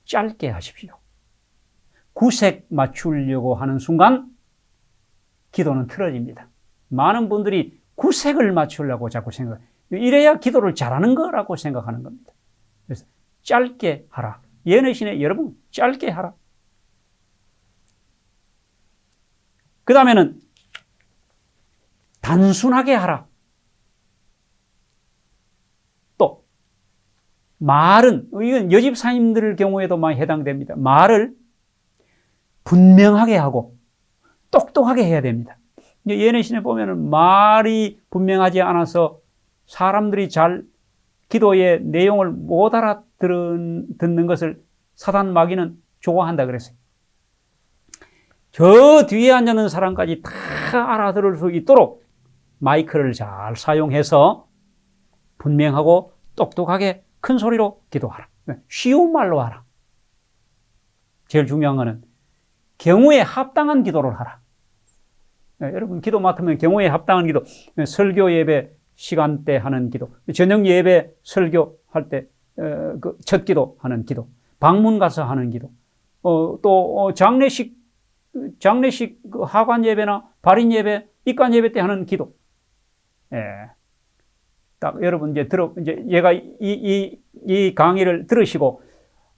짧게 하십시오. 구색 맞추려고 하는 순간 기도는 틀어집니다. 많은 분들이 구색을 맞추려고 자꾸 생각해요. 이래야 기도를 잘하는 거라고 생각하는 겁니다. 그래서 짧게 하라. 예내신에 여러분 짧게 하라. 그 다음에는 단순하게 하라. 또 말은 이건 여집사님들 경우에도 많이 해당됩니다. 말을 분명하게 하고 똑똑하게 해야 됩니다. 예내신에 보면은 말이 분명하지 않아서 사람들이 잘 기도의 내용을 못 알아듣는 것을 사단 마귀는 좋아한다 그랬어요. 저 뒤에 앉아있는 사람까지 다 알아들을 수 있도록 마이크를 잘 사용해서 분명하고 똑똑하게 큰 소리로 기도하라. 쉬운 말로 하라. 제일 중요한 거는 경우에 합당한 기도를 하라. 여러분 기도 맡으면 경우에 합당한 기도, 설교 예배 시간대 하는 기도, 저녁 예배 설교할 때 그 첫 기도 하는 기도, 방문 가서 하는 기도, 또 장례식 그 하관 예배나 발인 예배, 입관 예배 때 하는 기도. 딱 여러분 이제 얘가 이 강의를 들으시고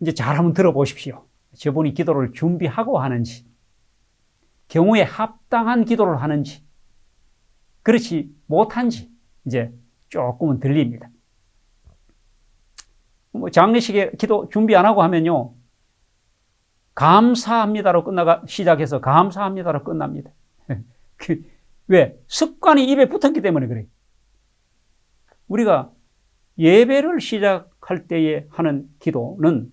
이제 잘 한번 들어보십시오. 저분이 기도를 준비하고 하는지, 경우에 합당한 기도를 하는지, 그렇지 못한지 이제 조금은 들립니다. 뭐 장례식에 기도 준비 안 하고 하면요, 감사합니다로 시작해서 감사합니다로 끝납니다. 왜? 습관이 입에 붙었기 때문에 그래요. 우리가 예배를 시작할 때에 하는 기도는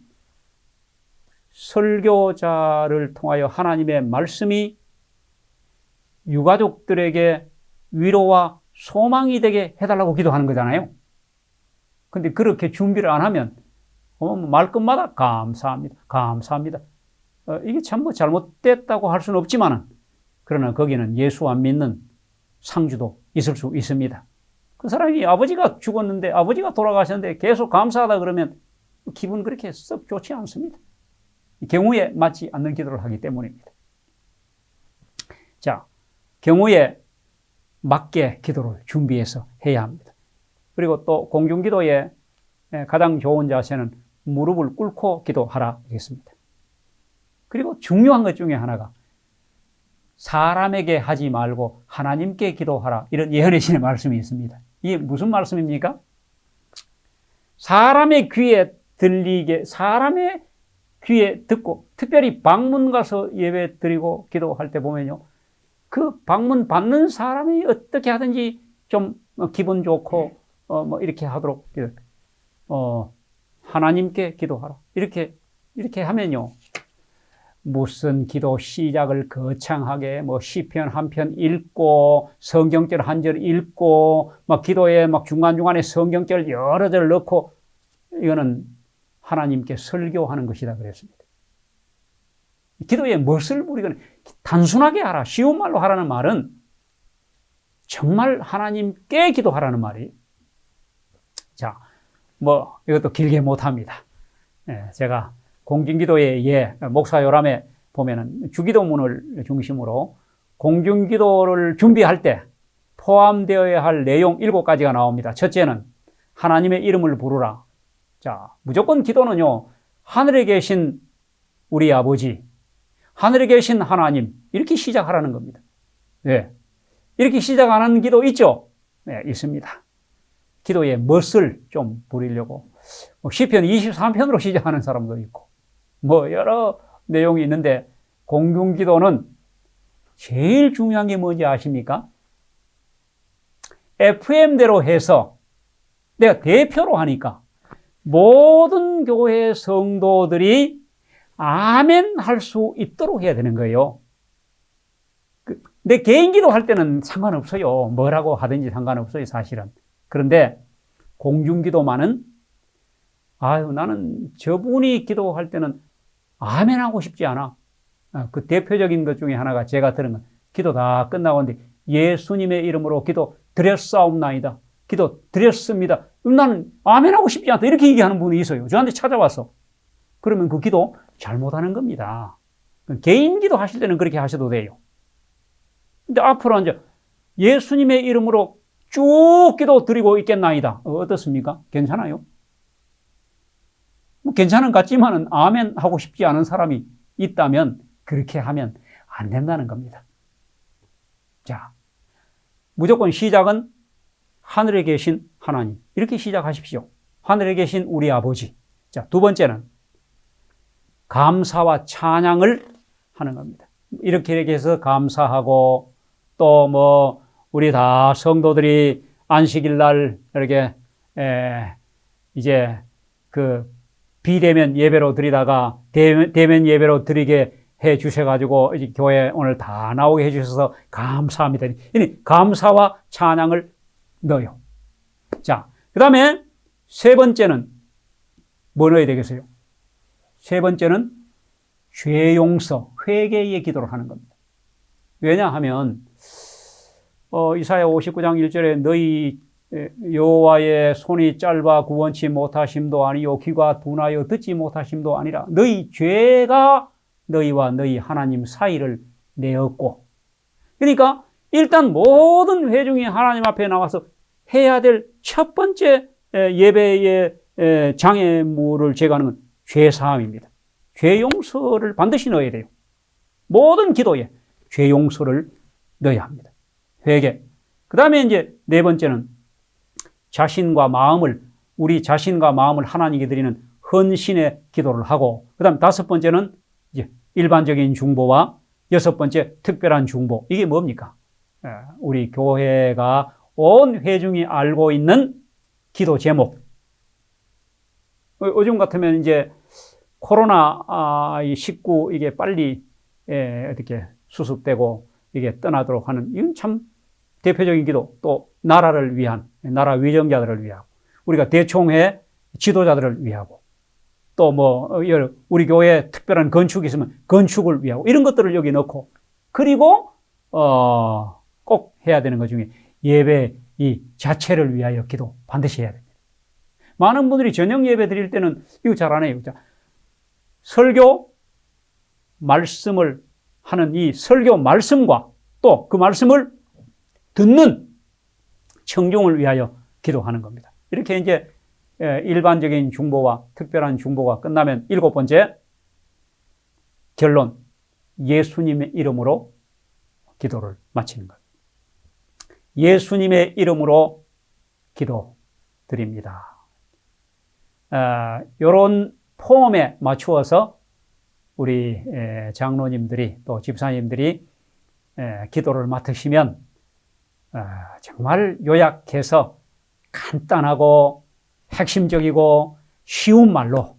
설교자를 통하여 하나님의 말씀이 유가족들에게 위로와 소망이 되게 해달라고 기도하는 거잖아요. 근데 그렇게 준비를 안 하면 말끝마다 감사합니다, 감사합니다. 이게 참 뭐 잘못됐다고 할 수는 없지만은, 그러나 거기는 예수 안 믿는 상주도 있을 수 있습니다. 그 사람이 아버지가 죽었는데, 아버지가 돌아가셨는데 계속 감사하다 그러면 기분 그렇게 썩 좋지 않습니다. 경우에 맞지 않는 기도를 하기 때문입니다. 자, 경우에 맞게 기도를 준비해서 해야 합니다. 그리고 또 공중기도에 가장 좋은 자세는 무릎을 꿇고 기도하라 되겠습니다. 그리고 중요한 것 중에 하나가 사람에게 하지 말고 하나님께 기도하라, 이런 예언의 신의 말씀이 있습니다. 이게 무슨 말씀입니까? 사람의 귀에 들리게, 사람의 귀에 듣고, 특별히 방문 가서 예배 드리고 기도할 때 보면요, 그 방문 받는 사람이 어떻게 하든지 좀 기분 좋고 뭐 이렇게 하도록 하나님께 기도하라, 이렇게 하면요, 무슨 기도 시작을 거창하게 뭐 시편 한 편 읽고 성경절 한 절 읽고 막 기도에 막 중간중간에 성경절 여러 절 넣고, 이거는 하나님께 설교하는 것이다 그랬습니다. 기도에 멋을 부리거나 단순하게 하라, 쉬운 말로 하라는 말은 정말 하나님께 기도하라는 말이. 자, 뭐 이것도 길게 못합니다. 제가 공중기도의 목사 요람에 보면은 주기도문을 중심으로 공중기도를 준비할 때 포함되어야 할 내용 7가지가 나옵니다. 첫째는 하나님의 이름을 부르라. 자, 무조건 기도는요, 하늘에 계신 우리 아버지, 하늘에 계신 하나님, 이렇게 시작하라는 겁니다. 네. 이렇게 시작 안 하는 기도 있죠? 네, 있습니다. 기도의 멋을 좀 부리려고 시편 23편으로 시작하는 사람도 있고, 뭐 여러 내용이 있는데, 공중기도는 제일 중요한 게 뭔지 아십니까? FM대로 해서 내가 대표로 하니까 모든 교회 성도들이 아멘 할 수 있도록 해야 되는 거예요. 내 개인 기도할 때는 상관없어요. 뭐라고 하든지 상관없어요, 사실은. 그런데 공중기도만은, 나는 저분이 기도할 때는 아멘 하고 싶지 않아. 그 대표적인 것 중에 하나가 제가 들은 건, 기도 다 끝나고 있는데 예수님의 이름으로 기도 드렸사옵나이다, 기도 드렸습니다, 나는 아멘 하고 싶지 않다, 이렇게 얘기하는 분이 있어요. 저한테 찾아와서. 그러면 그 기도 잘못하는 겁니다. 개인 기도 하실 때는 그렇게 하셔도 돼요. 근데 앞으로 이제 예수님의 이름으로 쭉 기도 드리고 있겠나이다, 어떻습니까? 괜찮아요? 뭐 괜찮은 것 같지만은 아멘 하고 싶지 않은 사람이 있다면 그렇게 하면 안 된다는 겁니다. 자, 무조건 시작은 하늘에 계신 하나님, 이렇게 시작하십시오. 하늘에 계신 우리 아버지. 자, 두 번째는 감사와 찬양을 하는 겁니다. 이렇게 해서 감사하고, 또 뭐 우리 다 성도들이 안식일 날 이렇게 이제 그 비대면 예배로 드리다가 대면 예배로 드리게 해 주셔가지고 이제 교회 오늘 다 나오게 해 주셔서 감사합니다. 이 감사와 찬양을 넣어요. 자, 그 다음에 세 번째는 뭐 넣어야 되겠어요? 세 번째는 죄 용서, 회개의 기도를 하는 겁니다. 왜냐하면 이사야 59장 1절에 너희 여호와의 손이 짧아 구원치 못하심도 아니요 귀가 둔하여 듣지 못하심도 아니라 너희 죄가 너희와 너희 하나님 사이를 내었고. 그러니까 일단 모든 회중이 하나님 앞에 나와서 해야 될 첫 번째 예배의 장애물을 제거하는 건 죄사함입니다. 죄 용서를 반드시 넣어야 돼요. 모든 기도에 죄 용서를 넣어야 합니다. 회개. 그 다음에 이제 네 번째는 우리 자신과 마음을 하나님께 드리는 헌신의 기도를 하고, 그 다음 다섯 번째는 이제 일반적인 중보와 여섯 번째 특별한 중보. 이게 뭡니까? 우리 교회가 온 회중이 알고 있는 기도 제목. 요즘 같으면 이제 코로나19 이게 빨리 어떻게 수습되고 이게 떠나도록 하는, 이건 참 대표적인 기도. 또 나라를 위한, 나라 위정자들을 위하고, 우리가 대총회 지도자들을 위하고, 또 우리 교회에 특별한 건축이 있으면 건축을 위하고, 이런 것들을 여기 넣고, 그리고 꼭 해야 되는 것 중에 예배 이 자체를 위하여 기도 반드시 해야 됩니다. 많은 분들이 저녁 예배 드릴 때는 이거 잘 안 해요. 설교 말씀을 하는 이 설교 말씀과 또 그 말씀을 듣는 청중을 위하여 기도하는 겁니다. 이렇게 이제 일반적인 중보와 특별한 중보가 끝나면 일곱 번째 결론, 예수님의 이름으로 기도를 마치는 것. 예수님의 이름으로 기도 드립니다. 이런 폼에 맞추어서 우리 장로님들이 또 집사님들이 기도를 맡으시면 정말 요약해서 간단하고 핵심적이고 쉬운 말로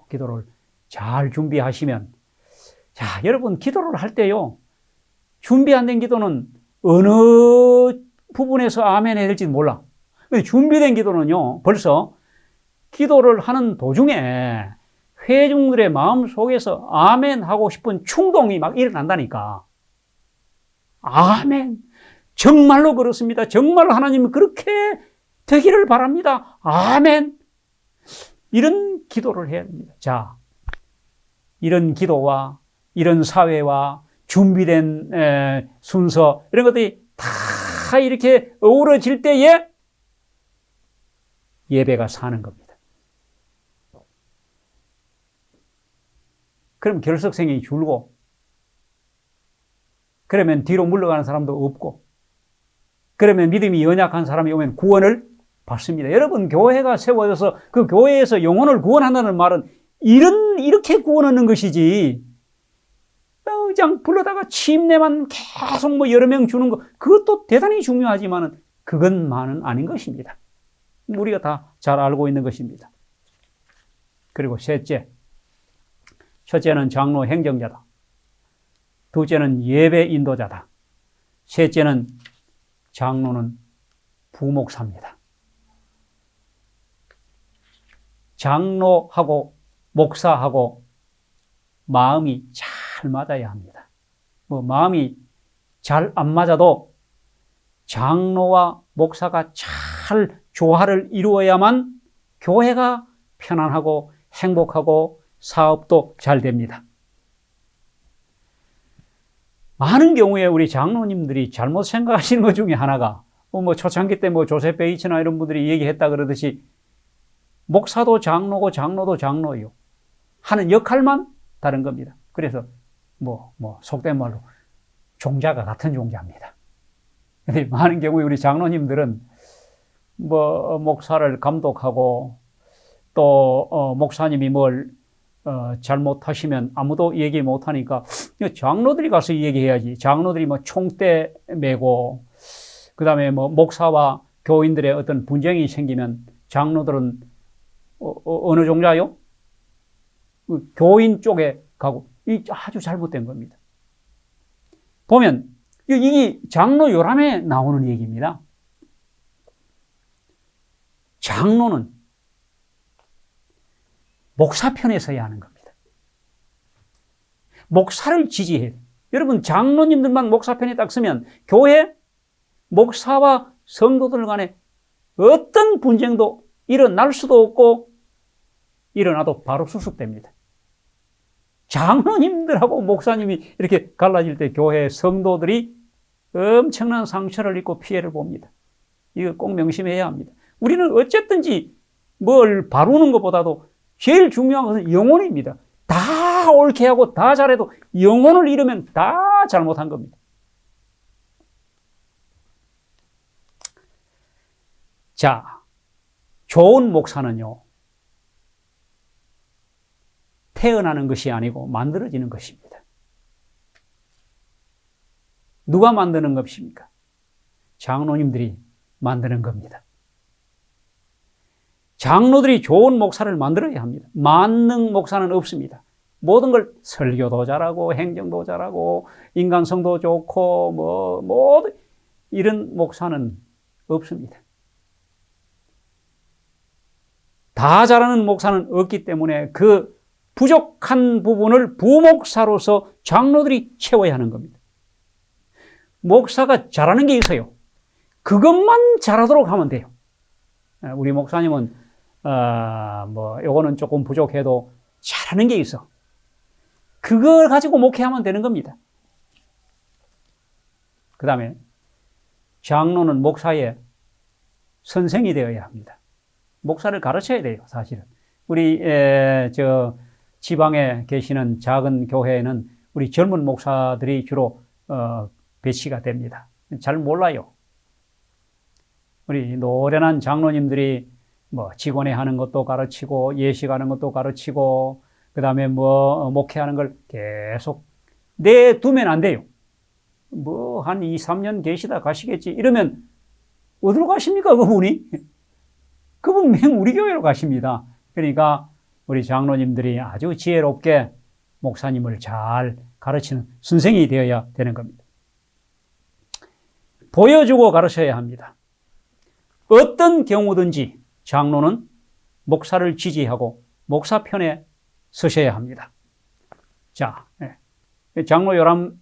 기도를 잘 준비하시면, 자, 여러분 기도를 할 때요, 준비 안 된 기도는 어느 부분에서 아멘 해야 될지 몰라. 근데 준비된 기도는요, 벌써 기도를 하는 도중에 회중들의 마음 속에서 아멘 하고 싶은 충동이 막 일어난다니까. 아멘. 정말로 그렇습니다. 정말 하나님이 그렇게 되기를 바랍니다. 아멘. 이런 기도를 해야 됩니다. 자, 이런 기도와 이런 사회와 준비된 순서, 이런 것들이 다 이렇게 어우러질 때에 예배가 사는 겁니다. 그럼 결석생이 줄고, 그러면 뒤로 물러가는 사람도 없고, 그러면 믿음이 연약한 사람이 오면 구원을 받습니다. 여러분, 교회가 세워져서 그 교회에서 영혼을 구원한다는 말은 이렇게 구원 얻는 것이지, 그냥 불러다가 침례만 계속 여러 명 주는 거, 그것도 대단히 중요하지만은 그것만은 아닌 것입니다. 우리가 다 잘 알고 있는 것입니다. 그리고 첫째는 장로 행정자다. 둘째는 예배 인도자다. 셋째는 장로는 부목사입니다. 장로하고 목사하고 마음이 잘 맞아야 합니다. 마음이 잘 안 맞아도 장로와 목사가 잘 조화를 이루어야만 교회가 편안하고 행복하고 사업도 잘 됩니다. 많은 경우에 우리 장로님들이 잘못 생각하시는 것 중에 하나가, 초창기 때 조셉 베이츠나 이런 분들이 얘기했다 그러듯이 목사도 장로고 장로도 장로요 하는 역할만 다른 겁니다. 그래서 속된 말로 종자가 같은 종자입니다. 근데 많은 경우에 우리 장로님들은 목사를 감독하고 또 목사님이 뭘 잘못하시면 아무도 얘기 못하니까 장로들이 가서 얘기해야지. 장로들이 총대 메고, 그 다음에 목사와 교인들의 어떤 분쟁이 생기면 장로들은 어느 종자요? 교인 쪽에 가고, 이 아주 잘못된 겁니다. 보면 이게 장로 요람에 나오는 얘기입니다. 장로는 목사 편에 서야 하는 겁니다. 목사를 지지해야 돼요. 여러분, 장로님들만 목사 편에 딱 서면 교회 목사와 성도들 간에 어떤 분쟁도 일어날 수도 없고, 일어나도 바로 수습됩니다. 장로님들하고 목사님이 이렇게 갈라질 때 교회 성도들이 엄청난 상처를 입고 피해를 봅니다. 이거 꼭 명심해야 합니다. 우리는 어쨌든지 뭘 바루는 것보다도 제일 중요한 것은 영혼입니다. 다 다 옳게 하고 다 잘해도 영혼을 잃으면 다 잘못한 겁니다. 자, 좋은 목사는요, 태어나는 것이 아니고 만들어지는 것입니다. 누가 만드는 것입니까? 장로님들이 만드는 겁니다. 장로들이 좋은 목사를 만들어야 합니다. 만능 목사는 없습니다. 모든 걸 설교도 잘하고 행정도 잘하고 인간성도 좋고 모든 이런 목사는 없습니다. 다 잘하는 목사는 없기 때문에 그 부족한 부분을 부목사로서 장로들이 채워야 하는 겁니다. 목사가 잘하는 게 있어요. 그것만 잘하도록 하면 돼요. 우리 목사님은 요거는 조금 부족해도 잘하는 게 있어. 그걸 가지고 목회하면 되는 겁니다. 그 다음에 장로는 목사의 선생이 되어야 합니다. 목사를 가르쳐야 돼요, 사실은. 우리 지방에 계시는 작은 교회에는 우리 젊은 목사들이 주로 배치가 됩니다. 잘 몰라요. 우리 노련한 장로님들이 직원회 하는 것도 가르치고 예식하는 것도 가르치고 그 다음에 목회하는 걸 계속 내두면 안 돼요. 한 2, 3년 계시다 가시겠지. 이러면 어디로 가십니까, 그분이? 그분 맹 우리 교회로 가십니다. 그러니까 우리 장로님들이 아주 지혜롭게 목사님을 잘 가르치는 선생이 되어야 되는 겁니다. 보여주고 가르쳐야 합니다. 어떤 경우든지 장로는 목사를 지지하고 목사 편에 서셔야 합니다. 자, 장로 요람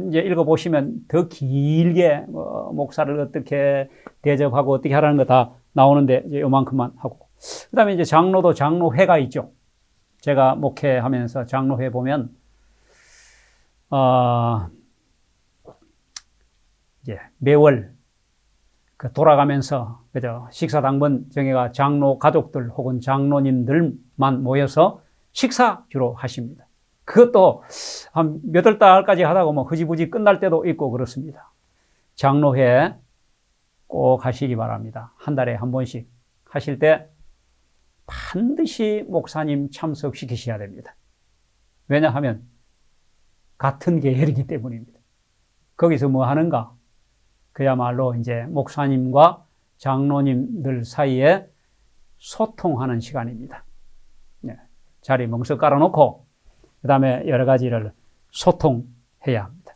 이제 읽어보시면 더 길게 목사를 어떻게 대접하고 어떻게 하라는 거 다 나오는데 이제 요만큼만 하고. 그 다음에 이제 장로도 장로회가 있죠. 제가 목회하면서 장로회 보면, 이제 매월 돌아가면서, 그죠. 식사 당번 정해가 장로 가족들 혹은 장로님들만 모여서 식사 주로 하십니다. 그것도 한 몇 월 달까지 하다가 흐지부지 끝날 때도 있고 그렇습니다. 장로회 꼭 하시기 바랍니다. 한 달에 한 번씩 하실 때 반드시 목사님 참석시키셔야 됩니다. 왜냐하면 같은 계열이기 때문입니다. 거기서 뭐 하는가? 그야말로 이제 목사님과 장로님들 사이에 소통하는 시간입니다. 네. 자리 멍석 깔아놓고 그 다음에 여러 가지를 소통해야 합니다.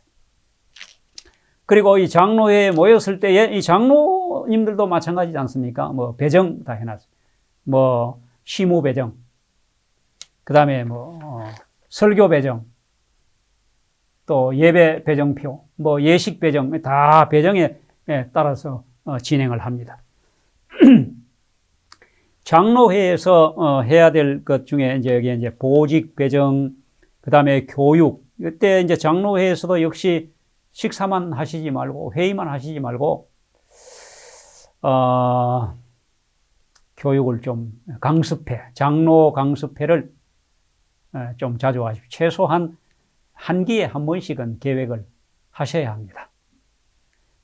그리고 이 장로회에 모였을 때에 이 장로님들도 마찬가지지 않습니까? 배정 다 해놨어요. 시무 배정, 그 다음에 설교 배정, 또 예배 배정표, 예식 배정, 다 배정에 따라서 진행을 합니다. 장로회에서 해야 될 것 중에 여기 이제 보직 배정, 그 다음에 교육. 이때 이제 장로회에서도 역시 식사만 하시지 말고, 회의만 하시지 말고, 교육을 좀 장로 강습회를 좀 자주 하십시오. 최소한 한 기에 한 번씩은 계획을 하셔야 합니다.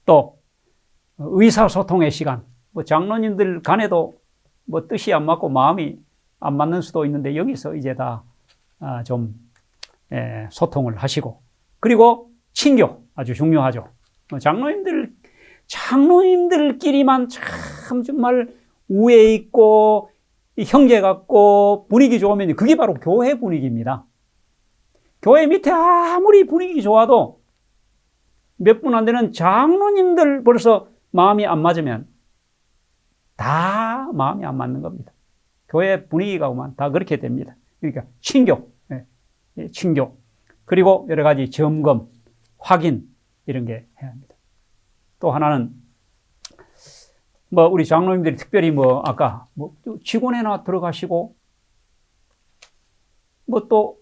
또, 의사소통의 시간. 장로님들 간에도 뜻이 안 맞고 마음이 안 맞는 수도 있는데 여기서 이제 다 좀 소통을 하시고. 그리고 친교. 아주 중요하죠. 장로님들끼리만 참 정말 우애 있고 형제 같고 분위기 좋으면 그게 바로 교회 분위기입니다. 교회 밑에 아무리 분위기 좋아도 몇 분 안 되는 장로님들 벌써 마음이 안 맞으면 다 마음이 안 맞는 겁니다. 교회 분위기가 오면 다 그렇게 됩니다. 그러니까 친교, 친교. 그리고 여러 가지 점검, 확인 이런 게 해야 합니다. 또 하나는 우리 장로님들이 특별히 아까 직원회나 들어가시고 또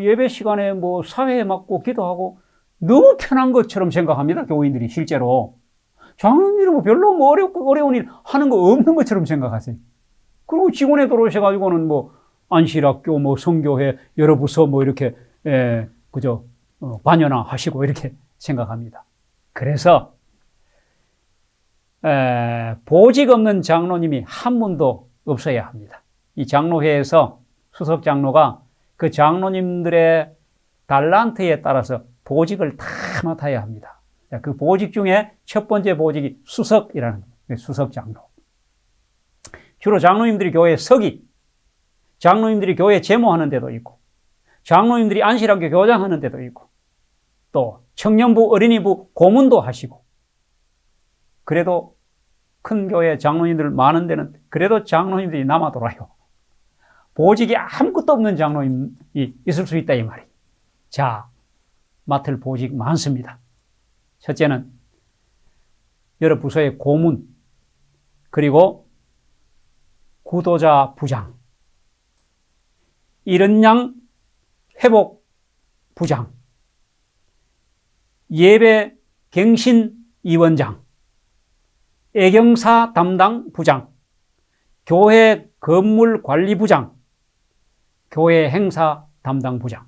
예배 시간에 사회에 맡고 기도하고 너무 편한 것처럼 생각합니다. 교인들이 실제로 장로님들은 별로 어려운 일 하는 거 없는 것처럼 생각하세요. 그리고 직원회 들어오셔가지고는 안실학교, 뭐 성교회 여러 부서 뭐 이렇게 그저 반연화 하시고 이렇게 생각합니다. 그래서 보직 없는 장로님이 한 분도 없어야 합니다. 이 장로회에서 수석 장로가 그 장로님들의 달란트에 따라서 보직을 다 맡아야 합니다. 그 보직 중에 첫 번째 보직이 수석이라는 거예요. 수석 장로. 주로 장로님들이 교회 서기, 장로님들이 교회 제모하는 데도 있고, 장로님들이 안실학교 교장하는 데도 있고, 또 청년부, 어린이부 고문도 하시고, 그래도 큰 교회 장로님들 많은 데는 그래도 장로님들이 남아 돌아요. 보직이 아무것도 없는 장로님이 있을 수 있다 이 말이에요. 자, 맡을 보직 많습니다. 첫째는 여러 부서의 고문, 그리고 구도자 부장, 이른양 회복 부장, 예배 갱신 위원장, 애경사 담당 부장, 교회 건물 관리 부장, 교회 행사 담당 부장.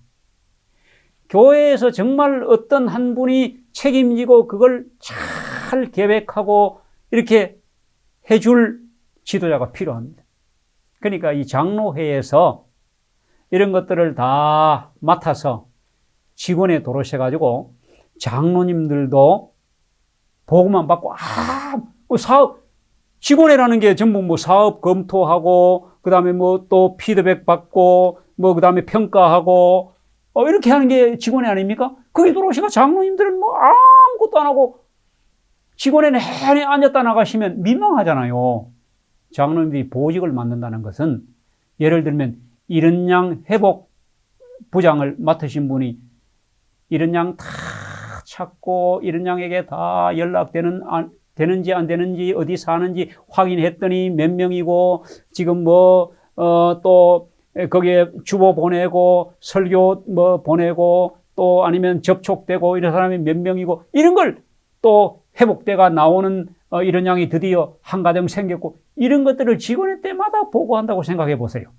교회에서 정말 어떤 한 분이 책임지고 그걸 잘 계획하고 이렇게 해줄 지도자가 필요합니다. 그러니까 이 장로회에서 이런 것들을 다 맡아서 직원에 도로셔가지고 장로님들도 보고만 받고 사업 직원회라는 게 전부 뭐 사업 검토하고 그다음에 뭐 또 피드백 받고 뭐 그다음에 평가하고 이렇게 하는 게 직원회 아닙니까? 거기 들어오시가 장로님들은 뭐 아무것도 안 하고 직원회 내내 앉았다 나가시면 민망하잖아요. 장로님들이 보직을 맡는다는 것은 예를 들면 이른양 회복 부장을 맡으신 분이 이른양 다 찾고 이른양에게 다 연락되는 되는지 안 되는지 어디 사는지 확인했더니 몇 명이고 지금 또 거기에 주보 보내고 설교 보내고 또 아니면 접촉되고 이런 사람이 몇 명이고 이런 걸 또 회복대가 나오는 이런 양이 드디어 한 가정 생겼고 이런 것들을 직원회 때마다 보고한다고 생각해 보세요.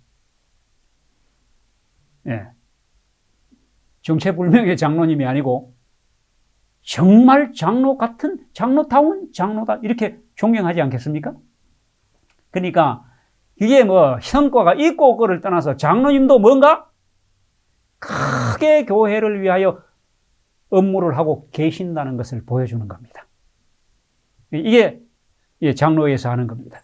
예. 정체불명의 장로님이 아니고 정말 장로 같은 장로다운 장로다 이렇게 존경하지 않겠습니까? 그러니까 이게 성과가 있고 없고를 떠나서 장로님도 뭔가 크게 교회를 위하여 업무를 하고 계신다는 것을 보여주는 겁니다. 이게 장로회에서 하는 겁니다.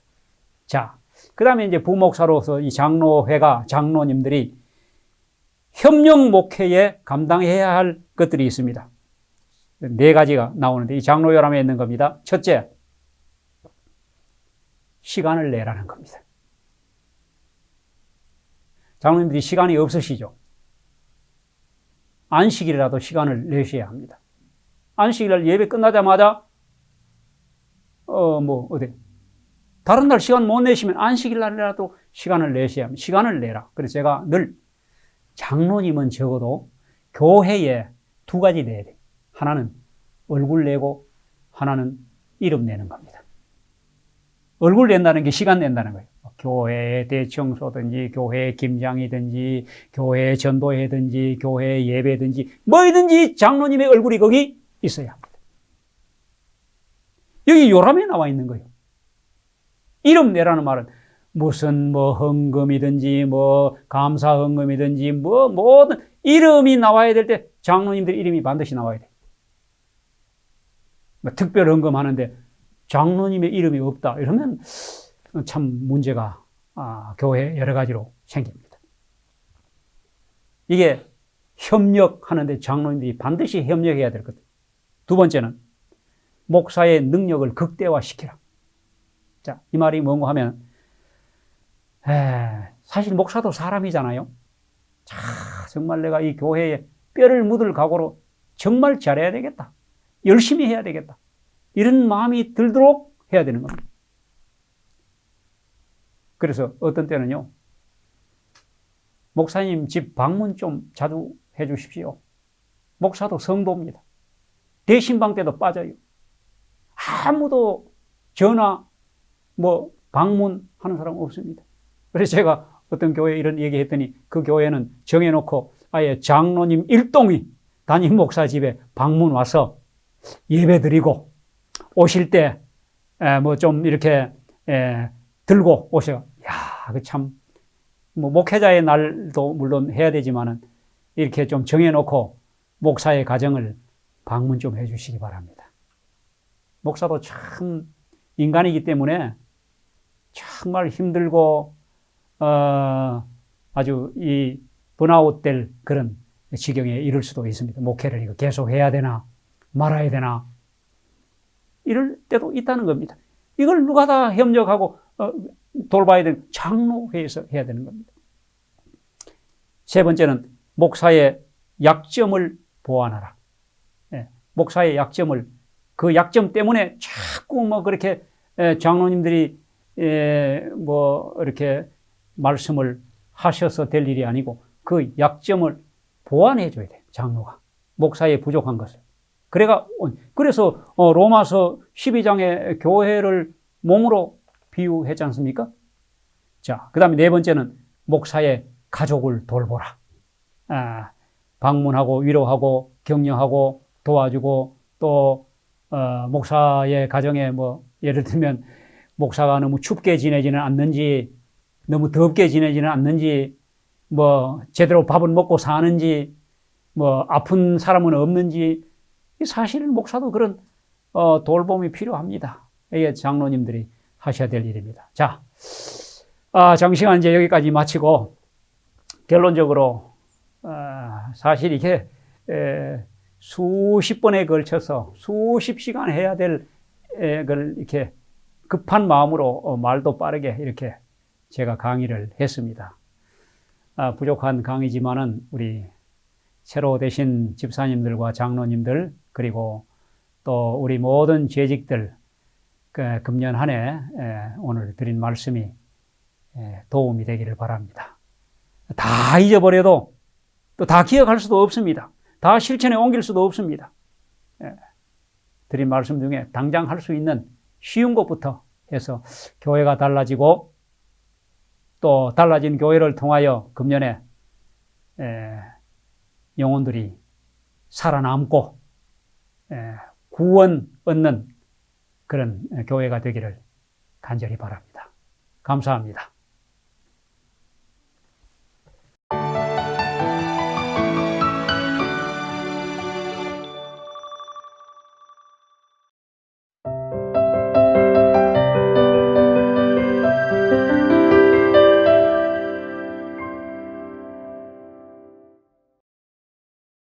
자, 그 다음에 이제 부목사로서 이 장로회가 장로님들이 협력 목회에 감당해야 할 것들이 있습니다. 네 가지가 나오는데 이 장로혈함에 있는 겁니다. 첫째, 시간을 내라는 겁니다. 장로님들이 시간이 없으시죠? 안식일이라도 시간을 내셔야 합니다. 안식일날 예배 끝나자마자 어디 다른 날 시간 못 내시면 안식일날이라도 시간을 내셔야 합니다. 시간을 내라. 그래서 제가 늘 장로님은 적어도 교회에 두 가지 내야 돼요. 하나는 얼굴 내고 하나는 이름 내는 겁니다. 얼굴 낸다는 게 시간 낸다는 거예요. 교회 대청소든지 교회 김장이든지 교회 전도회든지 교회 예배든지 뭐든지 장로님의 얼굴이 거기 있어야 합니다. 여기 요람에 나와 있는 거예요. 이름 내라는 말은 무슨 헌금이든지 감사 헌금이든지 뭐든 이름이 나와야 될 때 장로님들 이름이 반드시 나와야 돼요. 특별 헌금하는데 장로님의 이름이 없다 이러면 참 문제가 교회에 여러 가지로 생깁니다. 이게 협력하는데 장로님들이 반드시 협력해야 될 것. 두 번째는 목사의 능력을 극대화시키라. 자, 이 말이 뭔가 하면 사실 목사도 사람이잖아요. 자, 정말 내가 이 교회에 뼈를 묻을 각오로 정말 잘해야 되겠다. 열심히 해야 되겠다. 이런 마음이 들도록 해야 되는 겁니다. 그래서 어떤 때는요, 목사님 집 방문 좀 자주 해 주십시오. 목사도 성도입니다. 대신방 때도 빠져요. 아무도 전화, 방문하는 사람 없습니다. 그래서 제가 어떤 교회 이런 얘기했더니 그 교회는 정해놓고 아예 장로님 일동이 담임 목사 집에 방문 와서 예배 드리고 오실 때 뭐 좀 이렇게 들고 오세요. 야, 그 참 뭐 목회자의 날도 물론 해야 되지만은 이렇게 좀 정해놓고 목사의 가정을 방문 좀 해주시기 바랍니다. 목사도 참 인간이기 때문에 정말 힘들고 아주 이 번아웃 될 그런 지경에 이를 수도 있습니다. 목회를 이거 계속 해야 되나 말아야 되나 이럴 때도 있다는 겁니다. 이걸 누가 다 협력하고 돌봐야 되는 장로회에서 해야 되는 겁니다. 세 번째는 목사의 약점을 보완하라. 목사의 약점을 그 약점 때문에 자꾸 뭐 그렇게 장로님들이 뭐 이렇게 말씀을 하셔서 될 일이 아니고 그 약점을 보완해 줘야 돼요. 장로가 목사의 부족한 것을. 그래서 로마서 12장에 교회를 몸으로 비유했지 않습니까? 자, 그 다음에 네 번째는 목사의 가족을 돌보라. 방문하고 위로하고 격려하고 도와주고 또 목사의 가정에 뭐 예를 들면 목사가 너무 춥게 지내지는 않는지 너무 덥게 지내지는 않는지 뭐 제대로 밥은 먹고 사는지 뭐 아픈 사람은 없는지 사실은 목사도 그런 돌봄이 필요합니다. 이게 장로님들이 하셔야 될 일입니다. 자, 장시간 이제 여기까지 마치고 결론적으로 사실 이게 수십 번에 걸쳐서 수십 시간 해야 될 걸 이렇게 급한 마음으로 말도 빠르게 이렇게 제가 강의를 했습니다. 부족한 강의지만은 우리 새로 되신 집사님들과 장로님들 그리고 또 우리 모든 재직들 금년 한 해 오늘 드린 말씀이 도움이 되기를 바랍니다. 다 잊어버려도 또 다 기억할 수도 없습니다. 다 실천에 옮길 수도 없습니다. 드린 말씀 중에 당장 할 수 있는 쉬운 것부터 해서 교회가 달라지고 또 달라진 교회를 통하여 금년에 영혼들이 살아남고 구원 얻는 그런 교회가 되기를 간절히 바랍니다. 감사합니다.